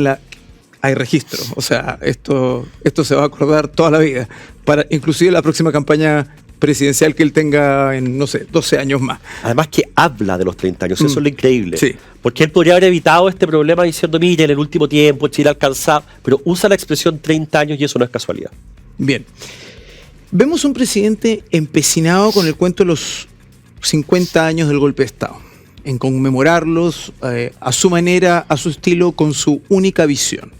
[SPEAKER 1] hay registro, o sea, esto se va a acordar toda la vida, para inclusive la próxima campaña presidencial que él tenga en, no sé, 12 años más.
[SPEAKER 2] Además que habla de los 30 años, eso es lo increíble.
[SPEAKER 1] Sí.
[SPEAKER 2] Porque él podría haber evitado este problema diciendo: mire, en el último tiempo Chile ha alcanzado, pero usa la expresión 30 años y eso no es casualidad.
[SPEAKER 1] Bien. Vemos un presidente empecinado con el cuento de los 50 años del golpe de Estado, en conmemorarlos a su manera, a su estilo, con su única visión.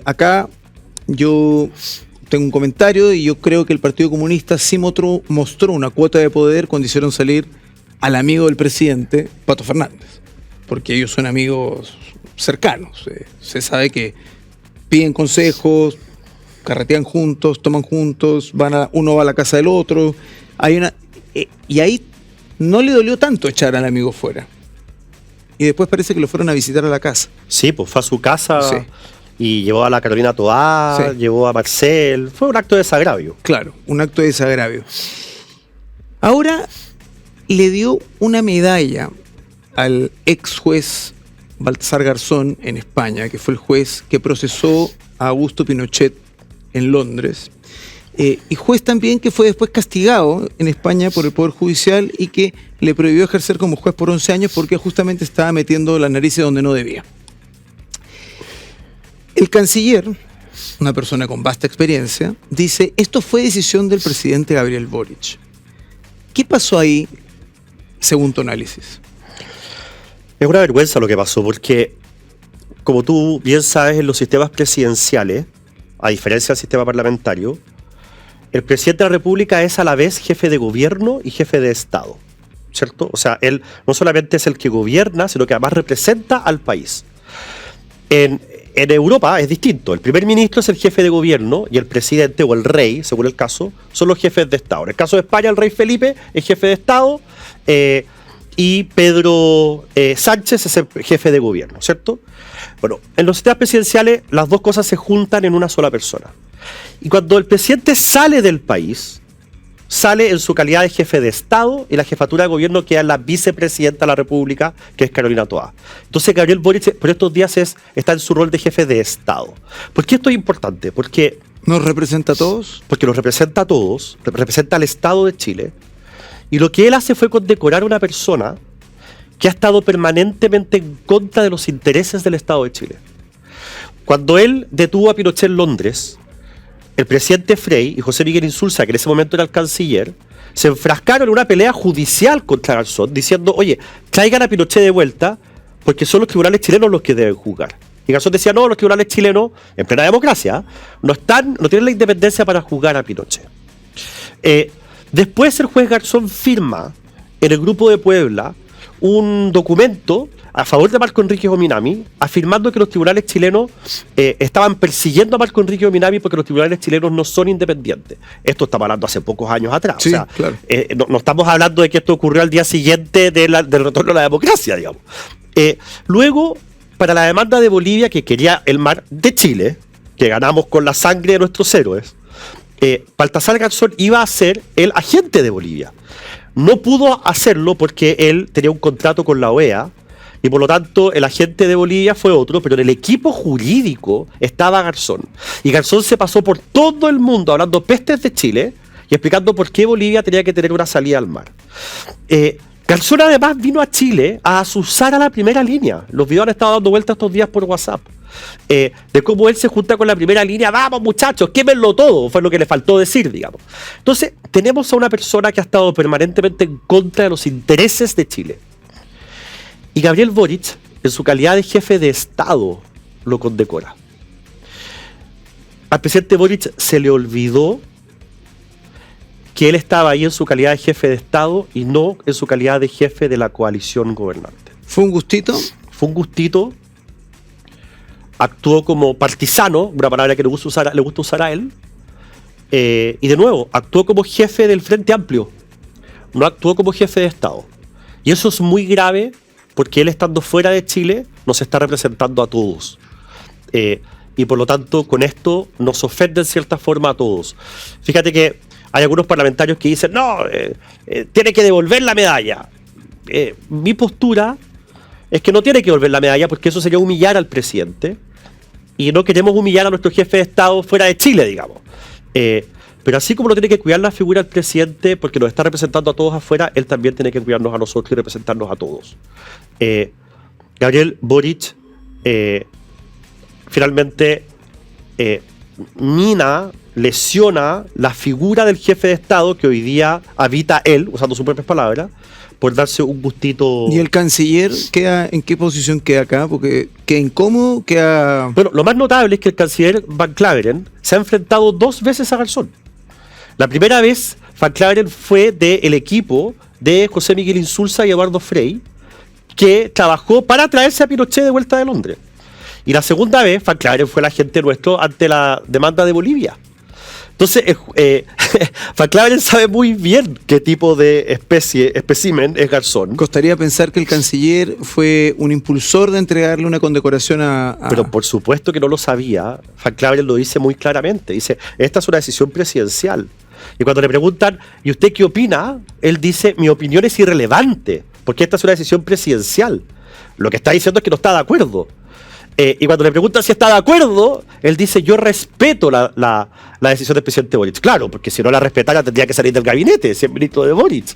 [SPEAKER 1] Acá yo tengo un comentario y yo creo que el Partido Comunista sí mostró una cuota de poder cuando hicieron salir al amigo del presidente, Pato Fernández, porque ellos son amigos cercanos. Se sabe que piden consejos, carretean juntos, toman juntos, uno va a la casa del otro. Y ahí no le dolió tanto echar al amigo fuera. Y después parece que lo fueron a visitar a la casa.
[SPEAKER 2] Sí, pues fue a su casa,
[SPEAKER 1] sí,
[SPEAKER 2] y llevó a la Carolina Toá,
[SPEAKER 1] sí,
[SPEAKER 2] llevó a Marcel. Fue un acto de desagravio.
[SPEAKER 1] Claro, un acto de desagravio. Ahora le dio una medalla al ex juez Baltasar Garzón en España, que fue el juez que procesó a Augusto Pinochet en Londres, y juez también que fue después castigado en España por el Poder Judicial y que le prohibió ejercer como juez por 11 años porque justamente estaba metiendo las narices donde no debía. El canciller, una persona con vasta experiencia, dice: esto fue decisión del presidente Gabriel Boric. ¿Qué pasó ahí, según tu análisis?
[SPEAKER 2] Es una vergüenza lo que pasó, porque, como tú bien sabes, en los sistemas presidenciales, a diferencia del sistema parlamentario, el presidente de la República es a la vez jefe de gobierno y jefe de Estado, ¿cierto? O sea, él no solamente es el que gobierna, sino que además representa al país. En Europa es distinto. El primer ministro es el jefe de gobierno y el presidente o el rey, según el caso, son los jefes de Estado. En el caso de España, el rey Felipe es jefe de Estado y Pedro Sánchez es el jefe de gobierno, ¿cierto? Bueno, en los sistemas presidenciales las dos cosas se juntan en una sola persona. Y cuando el presidente sale del país, sale en su calidad de jefe de Estado y la jefatura de gobierno queda en la vicepresidenta de la República, que es Carolina Toá. Entonces Gabriel Boric por estos días está en su rol de jefe de Estado. ¿Por qué esto es importante? Porque
[SPEAKER 1] ¿nos representa a todos?
[SPEAKER 2] Porque los representa a todos, representa al Estado de Chile. Y lo que él hace fue condecorar a una persona que ha estado permanentemente en contra de los intereses del Estado de Chile. Cuando él detuvo a Pinochet en Londres, el presidente Frey y José Miguel Insulza, que en ese momento era el canciller, se enfrascaron en una pelea judicial contra Garzón, diciendo: oye, traigan a Pinochet de vuelta, porque son los tribunales chilenos los que deben juzgar. Y Garzón decía: no, los tribunales chilenos, en plena democracia, no tienen la independencia para juzgar a Pinochet. Después el juez Garzón firma en el Grupo de Puebla un documento a favor de Marco Enrique Ominami, afirmando que los tribunales chilenos estaban persiguiendo a Marco Enrique Ominami porque los tribunales chilenos no son independientes. Esto estamos hablando hace pocos años atrás.
[SPEAKER 1] Sí,
[SPEAKER 2] o sea,
[SPEAKER 1] claro.
[SPEAKER 2] No estamos hablando de que esto ocurrió al día siguiente del retorno a la democracia, digamos. Luego, para la demanda de Bolivia, que quería el mar de Chile, que ganamos con la sangre de nuestros héroes, Baltasar Garzón iba a ser el agente de Bolivia. No pudo hacerlo porque él tenía un contrato con la OEA y por lo tanto el agente de Bolivia fue otro, pero en el equipo jurídico estaba Garzón. Y Garzón se pasó por todo el mundo hablando pestes de Chile y explicando por qué Bolivia tenía que tener una salida al mar. Garzón además vino a Chile a azuzar a la primera línea. Los videos han estado dando vueltas estos días por WhatsApp. De cómo él se junta con la primera línea: vamos muchachos, quémenlo todo, fue lo que le faltó decir, digamos. Entonces, tenemos a una persona que ha estado permanentemente en contra de los intereses de Chile. Y Gabriel Boric, en su calidad de jefe de Estado, lo condecora. Al presidente Boric se le olvidó que él estaba ahí en su calidad de jefe de Estado y no en su calidad de jefe de la coalición gobernante.
[SPEAKER 1] ¿Fue un gustito?
[SPEAKER 2] Fue un gustito. Actuó como partisano, una palabra que le gusta usar a él. Y de nuevo, actuó como jefe del Frente Amplio. No actuó como jefe de Estado. Y eso es muy grave porque él, estando fuera de Chile, nos está representando a todos. Y por lo tanto, con esto nos ofende en cierta forma a todos. Fíjate que hay algunos parlamentarios que dicen: no, tiene que devolver la medalla. Mi postura es que no tiene que devolver la medalla porque eso sería humillar al presidente. Y no queremos humillar a nuestro jefe de Estado fuera de Chile, digamos. Pero así como no tiene que cuidar la figura del presidente porque nos está representando a todos afuera, él también tiene que cuidarnos a nosotros y representarnos a todos. Gabriel Boric finalmente mina lesiona la figura del jefe de Estado que hoy día habita él, usando sus propias palabras, por darse un gustito.
[SPEAKER 1] ¿Y el canciller en qué posición queda acá? Porque queda incómodo, queda...
[SPEAKER 2] Bueno, lo más notable es que el canciller Van Claveren se ha enfrentado 2 veces a Garzón. La primera vez, Van Claveren fue del equipo de José Miguel Insulza y Eduardo Frei, que trabajó para traerse a Pinochet de vuelta de Londres. Y la segunda vez, Van Claveren fue el agente nuestro ante la demanda de Bolivia. Entonces, Van Claveren sabe muy bien qué tipo de espécimen es Garzón.
[SPEAKER 1] Costaría pensar que el canciller fue un impulsor de entregarle una condecoración a...
[SPEAKER 2] Pero por supuesto que no lo sabía. Van Claveren lo dice muy claramente. Dice, esta es una decisión presidencial. Y cuando le preguntan, ¿y usted qué opina? Él dice, mi opinión es irrelevante, porque esta es una decisión presidencial. Lo que está diciendo es que no está de acuerdo. Y cuando le preguntan si está de acuerdo, él dice, yo respeto la decisión del presidente Boric. Claro, porque si no la respetara tendría que salir del gabinete, si es ministro de Boric.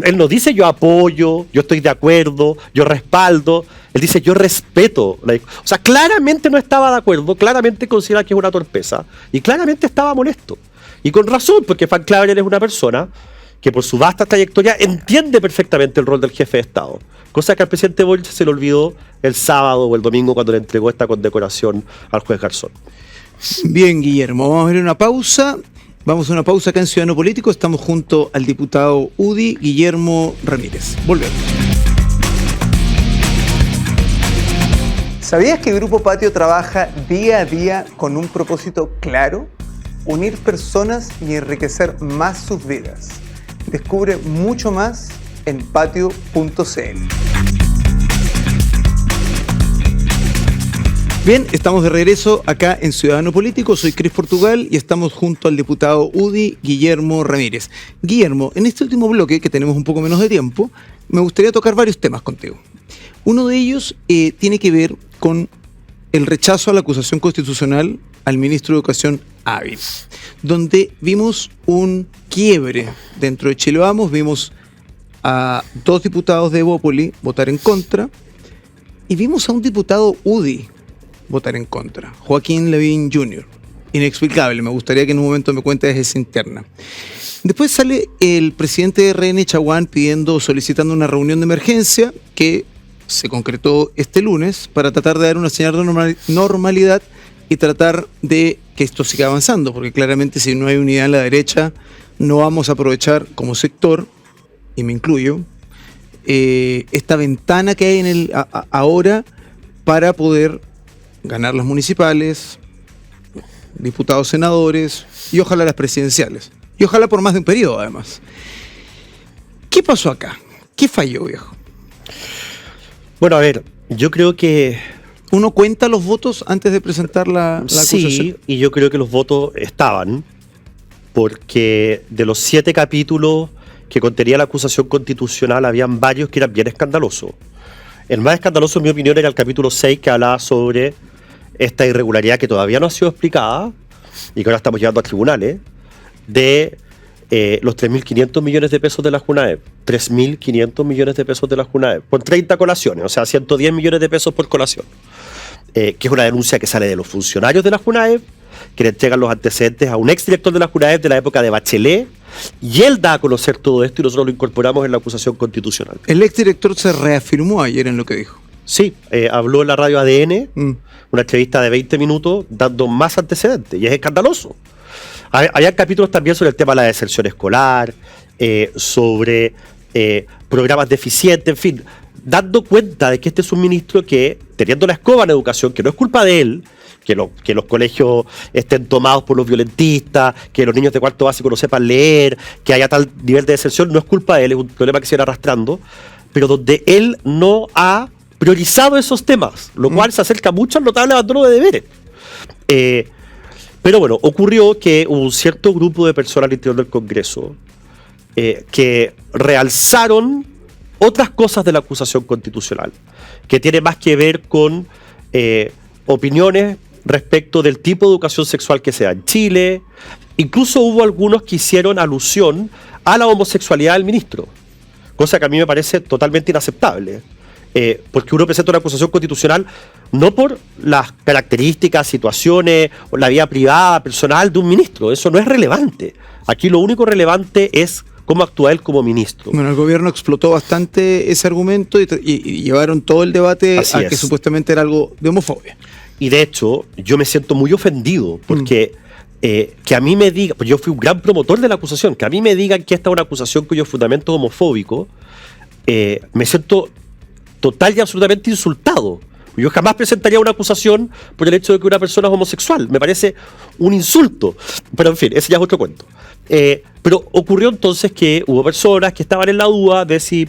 [SPEAKER 2] Él no dice yo apoyo, yo estoy de acuerdo, yo respaldo. Él dice yo respeto. O sea, claramente no estaba de acuerdo, claramente considera que es una torpeza y claramente estaba molesto. Y con razón, porque Van Claveren es una persona que por su vasta trayectoria entiende perfectamente el rol del jefe de Estado. Cosa que al presidente Boric se le olvidó el sábado o el domingo cuando le entregó esta condecoración al juez Garzón.
[SPEAKER 1] Bien, Guillermo, vamos a ver una pausa. Vamos a una pausa acá en Ciudadano Político. Estamos junto al diputado UDI, Guillermo Ramírez. Volvemos. ¿Sabías que Grupo Patio trabaja día a día con un propósito claro? Unir personas y enriquecer más sus vidas. Descubre mucho más en patio.cl. Bien, estamos de regreso acá en Ciudadano Político. Soy Cris Portugal y estamos junto al diputado UDI, Guillermo Ramírez. Guillermo, en este último bloque, que tenemos un poco menos de tiempo, me gustaría tocar varios temas contigo. Uno de ellos tiene que ver con el rechazo a la acusación constitucional al ministro de Educación Ávila, donde vimos un quiebre dentro de Chile Vamos, vimos a 2 diputados de Evópoli votar en contra y vimos a un diputado UDI votar en contra, Joaquín Lavín Jr. Inexplicable, me gustaría que en un momento me cuentes esa interna. Después sale el presidente de RN, Chaguán, solicitando una reunión de emergencia que se concretó este lunes para tratar de dar una señal de normalidad y tratar de que esto siga avanzando, porque claramente si no hay unidad en la derecha, no vamos a aprovechar como sector, y me incluyo, esta ventana que hay ahora para poder ganar las municipales, diputados, senadores y ojalá las presidenciales. Y ojalá por más de un periodo, además. ¿Qué pasó acá? ¿Qué falló, viejo?
[SPEAKER 2] Bueno, a ver, yo creo que...
[SPEAKER 1] ¿Uno cuenta los votos antes de presentar la acusación?
[SPEAKER 2] Sí, y yo creo que los votos estaban, porque de los 7 capítulos que contenía la acusación constitucional, habían varios que eran bien escandalosos. El más escandaloso, en mi opinión, era el capítulo 6, que hablaba sobre esta irregularidad que todavía no ha sido explicada, y que ahora estamos llevando a tribunales, de los 3.500 millones de pesos de la Junaep. 3.500 millones de pesos de la Junaep, por 30 colaciones, o sea, 110 millones de pesos por colación. Que es una denuncia que sale de los funcionarios de la Junaep, que le entregan los antecedentes a un exdirector de la Junaep de la época de Bachelet, y él da a conocer todo esto y nosotros lo incorporamos en la acusación constitucional.
[SPEAKER 1] El exdirector se reafirmó ayer en lo que dijo.
[SPEAKER 2] Sí, habló en la radio ADN, una entrevista de 20 minutos, dando más antecedentes, y es escandaloso. Había capítulos también sobre el tema de la deserción escolar, sobre programas deficientes, en fin, dando cuenta de que este es un ministro que, teniendo la escoba en educación, que no es culpa de él, que los colegios estén tomados por los violentistas, que los niños de cuarto básico no sepan leer, que haya tal nivel de deserción, no es culpa de él, es un problema que se viene arrastrando, pero donde él no ha priorizado esos temas, lo cual se acerca mucho al notable abandono de deberes. Pero bueno, ocurrió que hubo un cierto grupo de personas al interior del Congreso que realzaron otras cosas de la acusación constitucional, que tiene más que ver con opiniones respecto del tipo de educación sexual que se da en Chile. Incluso hubo algunos que hicieron alusión a la homosexualidad del ministro, cosa que a mí me parece totalmente inaceptable. porque uno presenta una acusación constitucional no por las características, situaciones o la vida privada, personal de un ministro. Eso no es relevante. Aquí lo único relevante es cómo actúa él como ministro.
[SPEAKER 1] Bueno, el gobierno explotó bastante ese argumento y llevaron todo el debate
[SPEAKER 2] Así
[SPEAKER 1] a
[SPEAKER 2] es.
[SPEAKER 1] que supuestamente era algo de homofobia.
[SPEAKER 2] Y de hecho, yo me siento muy ofendido porque que a mí me digan, pues yo fui un gran promotor de la acusación, que a mí me digan que esta es una acusación cuyo fundamento es homofóbico, me siento total y absolutamente insultado. Yo jamás presentaría una acusación por el hecho de que una persona es homosexual. Me parece un insulto. Pero en fin, ese ya es otro cuento. Pero ocurrió entonces que hubo personas que estaban en la duda de si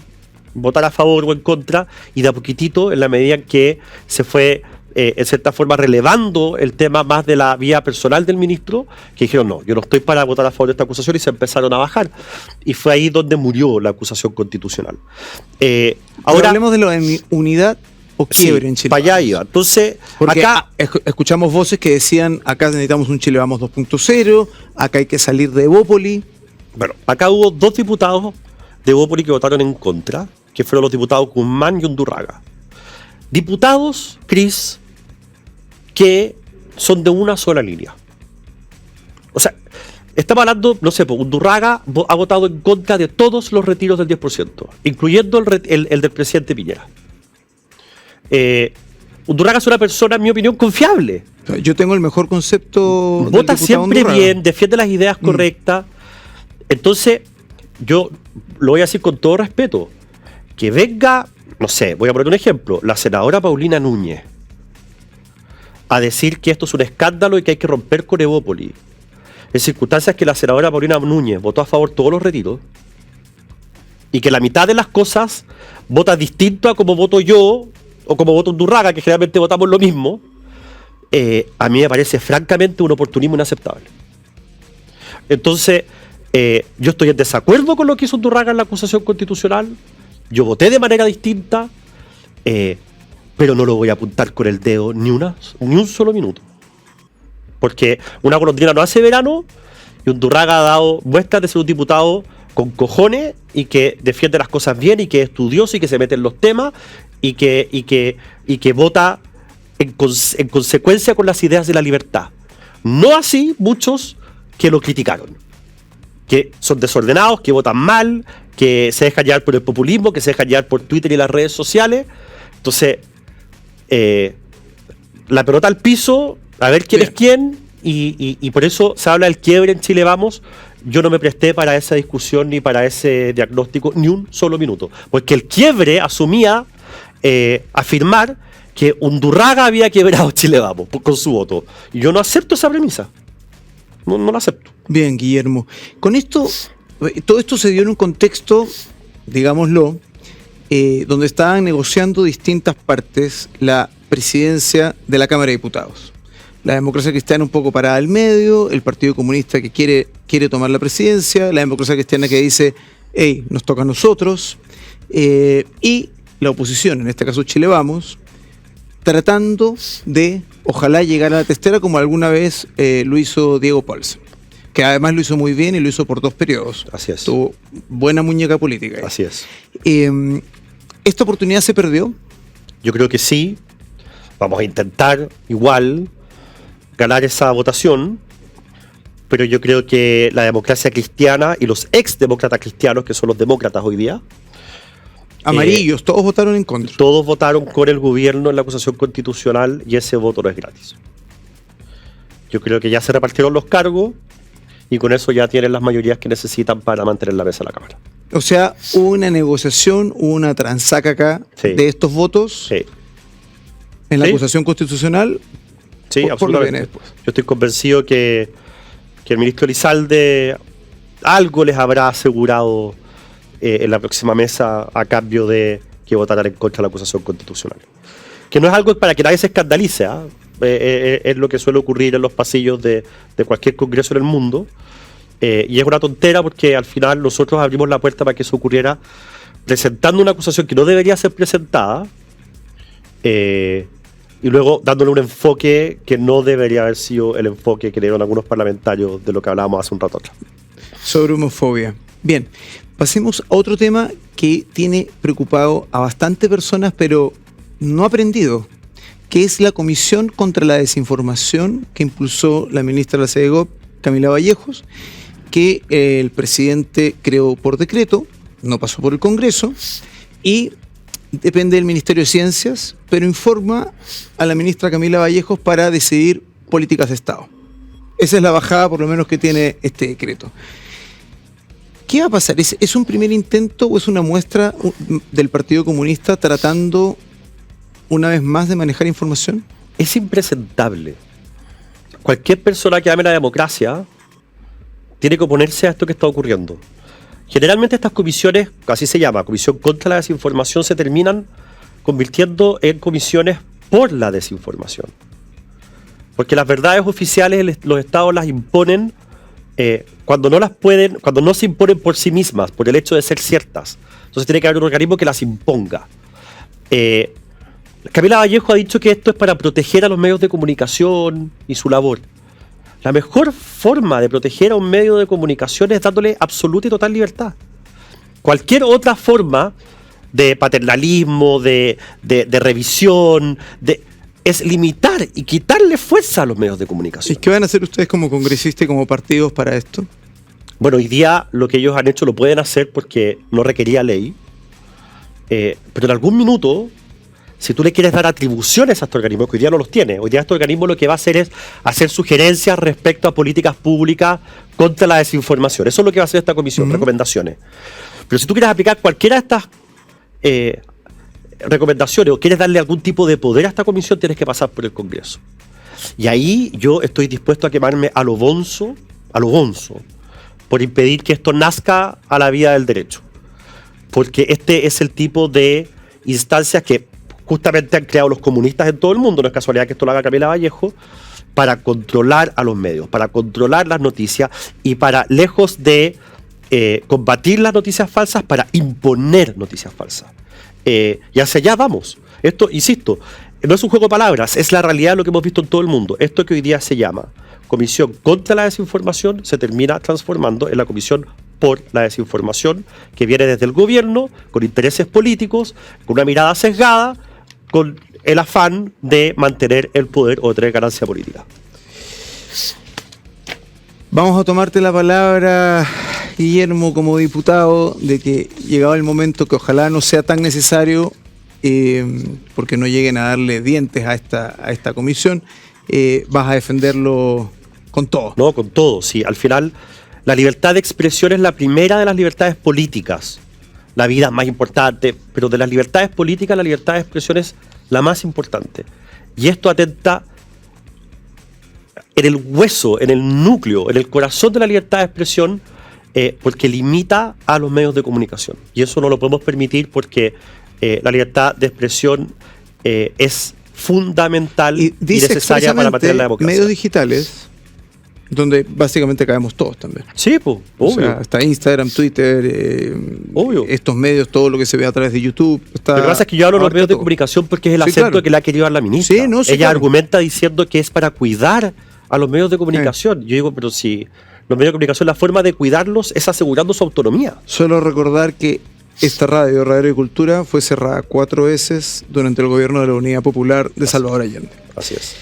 [SPEAKER 2] votar a favor o en contra, y de a poquitito, en la medida en que se fue en cierta forma relevando el tema más de la vía personal del ministro, que dijeron no, yo no estoy para votar a favor de esta acusación, y se empezaron a bajar. Y fue ahí donde murió la acusación constitucional.
[SPEAKER 1] Ahora hablemos de la unidad o quiebre en Chile.
[SPEAKER 2] Para allá iba. Entonces,
[SPEAKER 1] porque
[SPEAKER 2] acá
[SPEAKER 1] escuchamos voces que decían, acá necesitamos un Chile Vamos 2.0, acá hay que salir de Evópoli.
[SPEAKER 2] Bueno, acá hubo 2 diputados de Evópoli que votaron en contra, que fueron los diputados Guzmán y Undurraga. Diputados, Cris, que son de una sola línea. O sea, estamos hablando, no sé, Undurraga ha votado en contra de todos los retiros del 10%, incluyendo el del presidente Piñera. Undurraga es una persona, en mi opinión, confiable.
[SPEAKER 1] Yo tengo el mejor concepto.
[SPEAKER 2] Vota siempre bien, defiende las ideas correctas. Entonces, yo lo voy a decir con todo respeto. Que venga, no sé, voy a poner un ejemplo, la senadora Paulina Núñez a decir que esto es un escándalo y que hay que romper con Evópoli, en circunstancias que la senadora Paulina Núñez votó a favor de todos los retiros, y que la mitad de las cosas vota distinto a como voto yo o como voto Undurraga, que generalmente votamos lo mismo. A mí me parece francamente un oportunismo inaceptable. Entonces, yo estoy en desacuerdo con lo que hizo Undurraga en la acusación constitucional. Yo voté de manera distinta, pero no lo voy a apuntar con el dedo ni un solo minuto. Porque una golondrina no hace verano, y Undurraga ha dado muestras de ser un diputado con cojones y que defiende las cosas bien y que es estudioso y que se mete en los temas y que vota en consecuencia con las ideas de la libertad. No así muchos que lo criticaron, que son desordenados, que votan mal, que se dejan llevar por el populismo, que se dejan llevar por Twitter y las redes sociales. Entonces, la pelota al piso, a ver quién es quién, y por eso se habla del quiebre en Chile Vamos. Yo no me presté para esa discusión ni para ese diagnóstico ni un solo minuto, porque el quiebre asumía afirmar que Undurraga había quebrado Chile Vamos con su voto. Y yo no acepto esa premisa. No la acepto.
[SPEAKER 1] Bien, Guillermo. Con esto, todo esto se dio en un contexto, digámoslo, donde estaban negociando distintas partes la presidencia de la Cámara de Diputados. La democracia cristiana un poco parada al medio, el Partido Comunista que quiere tomar la presidencia, la democracia cristiana que dice, hey, nos toca a nosotros, y la oposición, en este caso Chile Vamos, tratando de, ojalá, llegar a la testera como alguna vez lo hizo Diego Paulsen, que además lo hizo muy bien y lo hizo por 2 periodos.
[SPEAKER 2] Así es.
[SPEAKER 1] Tuvo buena muñeca política.
[SPEAKER 2] Así es.
[SPEAKER 1] ¿Esta oportunidad se perdió?
[SPEAKER 2] Yo creo que sí. Vamos a intentar igual ganar esa votación, pero yo creo que la democracia cristiana y los ex-demócratas cristianos, que son los demócratas hoy día,
[SPEAKER 1] amarillos, todos votaron en contra.
[SPEAKER 2] Todos votaron con el gobierno en la acusación constitucional, y ese voto no es gratis. Yo creo que ya se repartieron los cargos y con eso ya tienen las mayorías que necesitan para mantener la mesa en la Cámara.
[SPEAKER 1] O sea, hubo una negociación, hubo una transaca acá de estos votos en la acusación constitucional.
[SPEAKER 2] Sí, absolutamente. Yo estoy convencido que el ministro Elizalde algo les habrá asegurado en la próxima mesa a cambio de que votaran en contra de la acusación constitucional. Que no es algo para que nadie se escandalice, es lo que suele ocurrir en los pasillos de cualquier congreso en el mundo, y es una tontera porque al final nosotros abrimos la puerta para que eso ocurriera presentando una acusación que no debería ser presentada, y luego dándole un enfoque que no debería haber sido el enfoque que le dieron algunos parlamentarios de lo que hablábamos hace un rato atrás.
[SPEAKER 1] Sobre homofobia. Bien, pasemos a otro tema que tiene preocupado a bastantes personas, pero no ha aprendido, que es la Comisión contra la Desinformación que impulsó la ministra de la CEDEGOP, Camila Vallejos, que el presidente creó por decreto, no pasó por el Congreso, y depende del Ministerio de Ciencias, pero informa a la ministra Camila Vallejos para decidir políticas de Estado. Esa es la bajada, por lo menos, que tiene este decreto. ¿Qué va a pasar? ¿Es un primer intento o es una muestra del Partido Comunista tratando una vez más de manejar información?
[SPEAKER 2] Es impresentable. Cualquier persona que ame la democracia tiene que oponerse a esto que está ocurriendo. Generalmente estas comisiones, así se llama, Comisión contra la Desinformación, se terminan convirtiendo en comisiones por la desinformación. Porque las verdades oficiales los estados las imponen cuando no se imponen por sí mismas, por el hecho de ser ciertas. Entonces tiene que haber un organismo que las imponga. Camila Vallejo ha dicho que esto es para proteger a los medios de comunicación y su labor. La mejor forma de proteger a un medio de comunicación es dándole absoluta y total libertad. Cualquier otra forma de paternalismo, de revisión, es limitar y quitarle fuerza a los medios de comunicación.
[SPEAKER 1] ¿Y qué van a hacer ustedes como congresistas y como partidos para esto?
[SPEAKER 2] Bueno, hoy día lo que ellos han hecho lo pueden hacer porque no requería ley, pero en algún minuto, si tú le quieres dar atribuciones a este organismo, que hoy día no los tiene, hoy día este organismo lo que va a hacer es hacer sugerencias respecto a políticas públicas contra la desinformación. Eso es lo que va a hacer esta comisión, recomendaciones. Pero si tú quieres aplicar cualquiera de estas recomendaciones o quieres darle algún tipo de poder a esta comisión, tienes que pasar por el Congreso. Y ahí yo estoy dispuesto a quemarme a lo bonzo, por impedir que esto nazca a la vía del derecho. Porque este es el tipo de instancias que justamente han creado los comunistas en todo el mundo, no es casualidad que esto lo haga Camila Vallejo, para controlar a los medios, para controlar las noticias y para, lejos de combatir las noticias falsas, para imponer noticias falsas. Y hacia allá vamos. Esto, insisto, no es un juego de palabras, es la realidad de lo que hemos visto en todo el mundo. Esto que hoy día se llama Comisión contra la Desinformación se termina transformando en la Comisión por la Desinformación, que viene desde el gobierno, con intereses políticos, con una mirada sesgada, con el afán de mantener el poder o de tener ganancia política.
[SPEAKER 1] Vamos a tomarte la palabra, Guillermo, como diputado, de que llegado el momento que ojalá no sea tan necesario, porque no lleguen a darle dientes a esta comisión, vas a defenderlo con todo.
[SPEAKER 2] No, con todo, sí. Al final, la libertad de expresión es la primera de las libertades políticas. La vida es más importante, pero de las libertades políticas, la libertad de expresión es la más importante. Y esto atenta en el hueso, en el núcleo, en el corazón de la libertad de expresión, porque limita a los medios de comunicación. Y eso no lo podemos permitir porque la libertad de expresión es fundamental y necesaria para mantener la democracia.
[SPEAKER 1] Medios digitales, donde básicamente caemos todos también.
[SPEAKER 2] Sí, pues, obvio.
[SPEAKER 1] O sea, está Instagram, Twitter,
[SPEAKER 2] obvio.
[SPEAKER 1] Estos medios, todo lo que se ve a través de YouTube. Lo
[SPEAKER 2] que pasa es que yo hablo de los medios de comunicación porque es el acento que le ha querido dar la ministra.
[SPEAKER 1] Sí, no, sí,
[SPEAKER 2] ella argumenta diciendo que es para cuidar a los medios de comunicación. Yo digo, pero si los medios de comunicación, la forma de cuidarlos es asegurando su autonomía.
[SPEAKER 1] Solo recordar que esta Radio Agricultura, fue cerrada 4 veces durante el gobierno de la Unidad Popular de Salvador Allende.
[SPEAKER 2] Así es.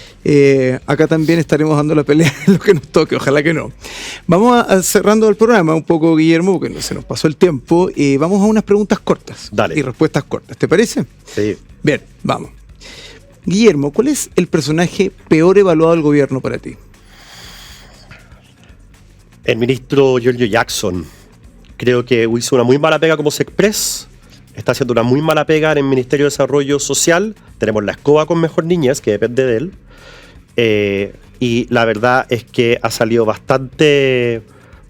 [SPEAKER 1] Acá también estaremos dando la pelea en lo que nos toque, ojalá que no. Vamos cerrando el programa un poco, Guillermo, porque se nos pasó el tiempo, y vamos a unas preguntas cortas.
[SPEAKER 2] Dale.
[SPEAKER 1] Y respuestas cortas, ¿te parece?
[SPEAKER 2] Sí.
[SPEAKER 1] Bien, vamos. Guillermo, ¿cuál es el personaje peor evaluado del gobierno para ti?
[SPEAKER 2] El ministro Giorgio Jackson. Creo que hizo una muy mala pega como Sexpress. Está haciendo una muy mala pega en el Ministerio de Desarrollo Social. Tenemos la escoba con Mejor Niñez, que depende de él. Y la verdad es que ha salido bastante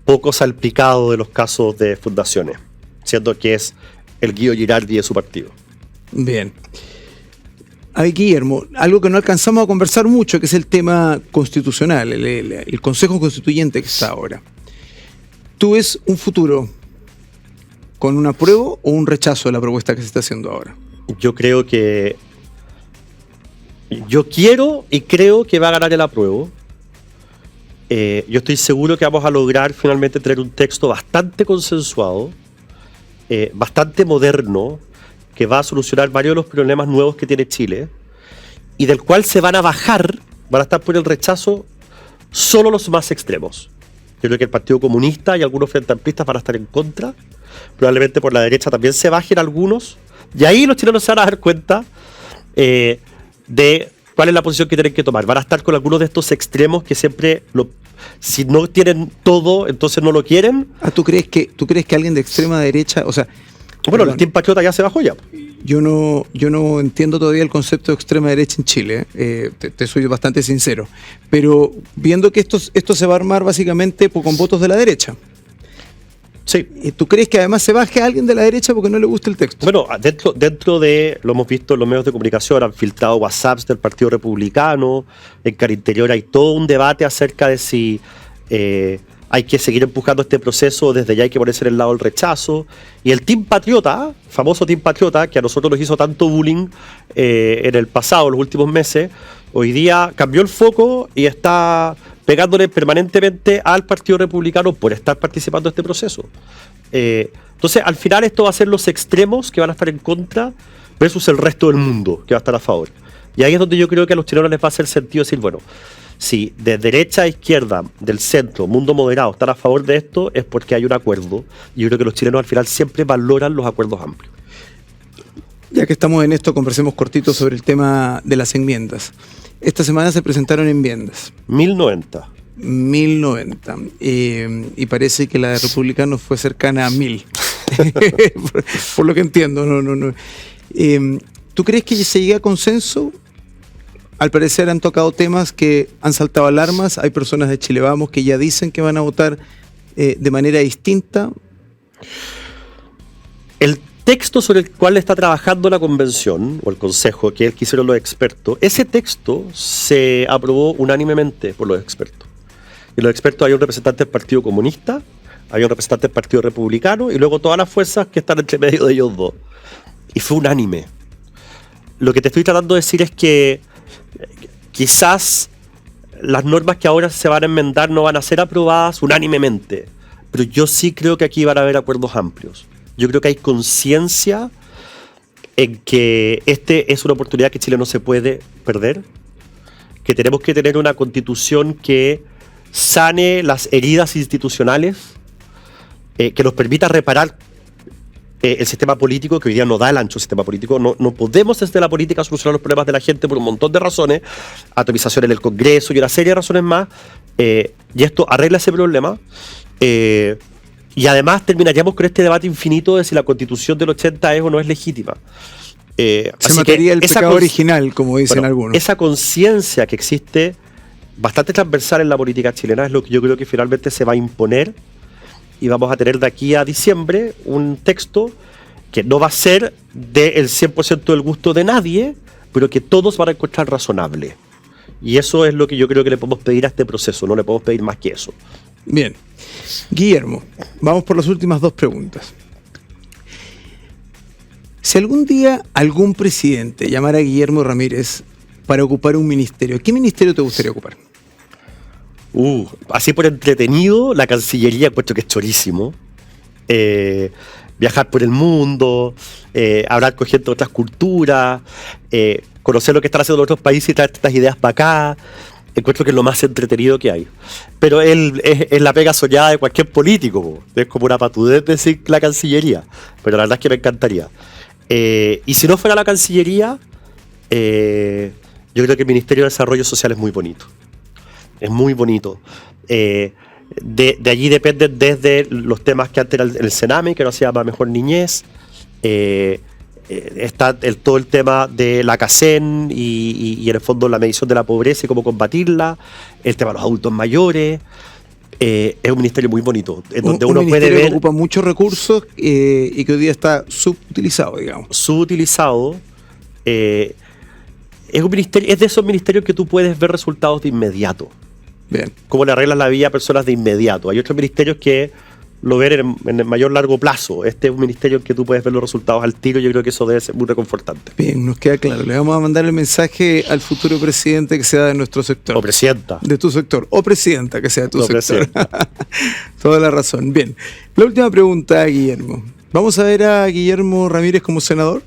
[SPEAKER 2] poco salpicado de los casos de fundaciones, siendo que es el Guido Girardi de su partido.
[SPEAKER 1] Bien. A ver, Guillermo, algo que no alcanzamos a conversar mucho, que es el tema constitucional, el Consejo Constituyente que está ahora. ¿Tú ves un futuro con un apruebo o un rechazo de la propuesta que se está haciendo ahora?
[SPEAKER 2] Yo creo que... Yo quiero y creo que va a ganar el apruebo. Yo estoy seguro que vamos a lograr finalmente tener un texto bastante consensuado bastante moderno que va a solucionar varios de los problemas nuevos que tiene Chile y del cual se van a estar por el rechazo solo los más extremos. Yo creo que el Partido Comunista y algunos frente amplistas van a estar en contra. Probablemente por la derecha también se bajen algunos. Y ahí los chilenos se van a dar cuenta de cuál es la posición que tienen que tomar. Van a estar con algunos de estos extremos que siempre, si no tienen todo, entonces no lo quieren.
[SPEAKER 1] ¿Tú crees que alguien de extrema derecha, o sea...
[SPEAKER 2] Bueno, el Team Patriota ya se bajó ya.
[SPEAKER 1] Yo no entiendo todavía el concepto de extrema derecha en Chile, te soy bastante sincero, pero viendo que esto se va a armar básicamente con votos de la derecha.
[SPEAKER 2] Sí.
[SPEAKER 1] ¿Tú crees que además se baje a alguien de la derecha porque no le gusta el texto?
[SPEAKER 2] Bueno, dentro de, lo hemos visto en los medios de comunicación, han filtrado WhatsApps del Partido Republicano, en Cara Interior hay todo un debate acerca de si hay que seguir empujando este proceso, desde ya hay que ponerse en el lado del rechazo. Y el Team Patriota, famoso Team Patriota, que a nosotros nos hizo tanto bullying en el pasado, en los últimos meses, hoy día cambió el foco y está pegándole permanentemente al Partido Republicano por estar participando en este proceso. Entonces, al final esto va a ser los extremos que van a estar en contra versus el resto del mundo que va a estar a favor. Y ahí es donde yo creo que a los chilenos les va a hacer sentido decir, bueno, si de derecha a izquierda, del centro, mundo moderado, están a favor de esto, es porque hay un acuerdo. Y yo creo que los chilenos al final siempre valoran los acuerdos amplios.
[SPEAKER 1] Ya que estamos en esto, conversemos cortito sobre el tema de las enmiendas. Esta semana se presentaron enmiendas.
[SPEAKER 2] 1090.
[SPEAKER 1] Y parece que la de Republicanos fue cercana a 1000. por lo que entiendo. No. ¿Tú crees que se llega a consenso? Al parecer han tocado temas que han saltado alarmas. Hay personas de Chile Vamos que ya dicen que van a votar de manera distinta.
[SPEAKER 2] El texto sobre el cual está trabajando la convención, o el consejo, que es el que hicieron los expertos, ese texto se aprobó unánimemente por los expertos. Y los expertos, hay un representante del Partido Comunista, hay un representante del Partido Republicano, y luego todas las fuerzas que están entre medio de ellos dos. Y fue unánime. Lo que te estoy tratando de decir es que quizás las normas que ahora se van a enmendar no van a ser aprobadas unánimemente, pero yo sí creo que aquí van a haber acuerdos amplios. Yo creo que hay conciencia en que este es una oportunidad que Chile no se puede perder, que tenemos que tener una constitución que sane las heridas institucionales, que nos permita reparar el sistema político, que hoy día no da el ancho el sistema político. No podemos desde la política solucionar los problemas de la gente por un montón de razones, atomización en el Congreso y una serie de razones más, y esto arregla ese problema. Y además terminaríamos con este debate infinito de si la Constitución del 80 es o no es legítima.
[SPEAKER 1] Se mataría el pecado original, como dicen algunos.
[SPEAKER 2] Esa conciencia que existe, bastante transversal en la política chilena, es lo que yo creo que finalmente se va a imponer, y vamos a tener de aquí a diciembre un texto que no va a ser del 100% del gusto de nadie, pero que todos van a encontrar razonable. Y eso es lo que yo creo que le podemos pedir a este proceso, no le podemos pedir más que eso.
[SPEAKER 1] Bien. Guillermo, vamos por las últimas dos preguntas. Si algún día algún presidente llamara a Guillermo Ramírez para ocupar un ministerio, ¿qué ministerio te gustaría ocupar?
[SPEAKER 2] Así por entretenido, la Cancillería encuentro que es chorísimo. Viajar por el mundo, hablar con gente de otras culturas, conocer lo que están haciendo los otros países y traer estas ideas para acá. Encuentro que es lo más entretenido que hay. Pero es la pega soñada de cualquier político. Es como una patudez decir la Cancillería. Pero la verdad es que me encantaría. Y si no fuera la Cancillería, yo creo que el Ministerio de Desarrollo Social es muy bonito. Es muy bonito. De allí dependen desde los temas que antes era el Sename, que ahora se llama Mejor Niñez. Está todo el tema de la CACEN y en el fondo la medición de la pobreza y cómo combatirla. El tema de los adultos mayores. Es un ministerio muy bonito, en donde uno puede ver
[SPEAKER 1] que ocupa muchos recursos y que hoy día está subutilizado, digamos.
[SPEAKER 2] Subutilizado. Es un ministerio, es de esos ministerios que tú puedes ver resultados de inmediato.
[SPEAKER 1] Bien.
[SPEAKER 2] Cómo le arreglas la vida a personas de inmediato. Hay otros ministerios que lo ven en el mayor largo plazo. Este es un ministerio en que tú puedes ver los resultados al tiro. Yo creo que eso debe ser muy reconfortante.
[SPEAKER 1] Bien, nos queda claro. Le vamos a mandar el mensaje al futuro presidente que sea de nuestro sector.
[SPEAKER 2] O presidenta.
[SPEAKER 1] De tu sector. O presidenta que sea de tu sector. Toda la razón. Bien. La última pregunta, Guillermo. ¿Vamos a ver a Guillermo Ramírez como senador?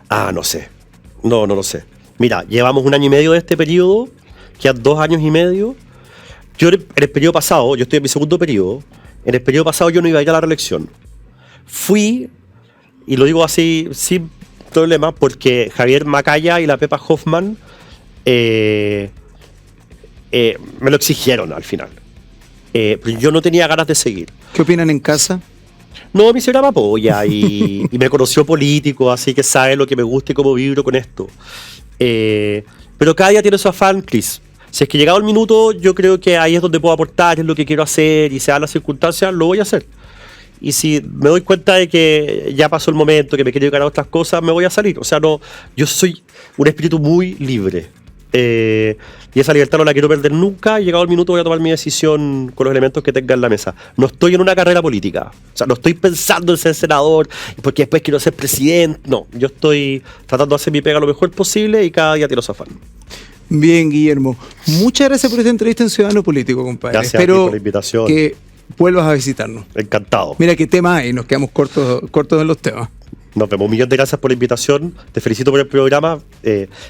[SPEAKER 2] No sé. No lo sé. Mira, llevamos 1 año y medio de este periodo, quedan 2 años y medio. Yo en el periodo pasado, yo estoy en mi segundo periodo, en el periodo pasado yo no iba a ir a la reelección. Fui, y lo digo así sin problema, porque Javier Macaya y la Pepa Hoffman me lo exigieron al final. Pero yo no tenía ganas de seguir.
[SPEAKER 1] ¿Qué opinan en casa?
[SPEAKER 2] No, mi señora me apoya y me conoció político, así que sabe lo que me gusta y cómo vibro con esto. Pero cada día tiene su afán, Chris. Si es que llegado el minuto, yo creo que ahí es donde puedo aportar, es lo que quiero hacer, y se dan las circunstancias, lo voy a hacer. Y si me doy cuenta de que ya pasó el momento, que me quiero dedicar a otras cosas, me voy a salir. O sea, no, yo soy un espíritu muy libre. Y esa libertad no la quiero perder nunca. Y llegado el minuto voy a tomar mi decisión con los elementos que tenga en la mesa. No estoy en una carrera política. O sea, no estoy pensando en ser senador porque después quiero ser presidente. No, yo estoy tratando de hacer mi pega lo mejor posible y cada día tiro su afán.
[SPEAKER 1] Bien, Guillermo. Muchas gracias por esta entrevista en Ciudadano Político, compadre.
[SPEAKER 2] Gracias a ti
[SPEAKER 1] Espero
[SPEAKER 2] por la invitación.
[SPEAKER 1] que vuelvas a visitarnos.
[SPEAKER 2] Encantado.
[SPEAKER 1] Mira qué tema hay, nos quedamos cortos en los temas.
[SPEAKER 2] Nos vemos. Un millón de gracias por la invitación. Te felicito por el programa.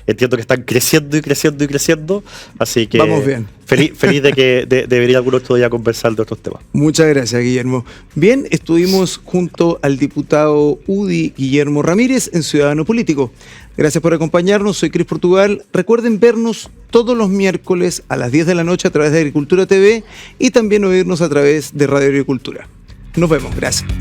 [SPEAKER 2] Entiendo que están creciendo y creciendo y creciendo. Así que
[SPEAKER 1] vamos bien.
[SPEAKER 2] Feliz de que de venir algún otro día a conversar de otros temas.
[SPEAKER 1] Muchas gracias, Guillermo. Bien, estuvimos junto al diputado UDI Guillermo Ramírez en Ciudadano Político. Gracias por acompañarnos. Soy Cris Portugal. Recuerden vernos todos los miércoles a las 10 de la noche a través de Agricultura TV y también oírnos a través de Radio Agricultura. Nos vemos. Gracias.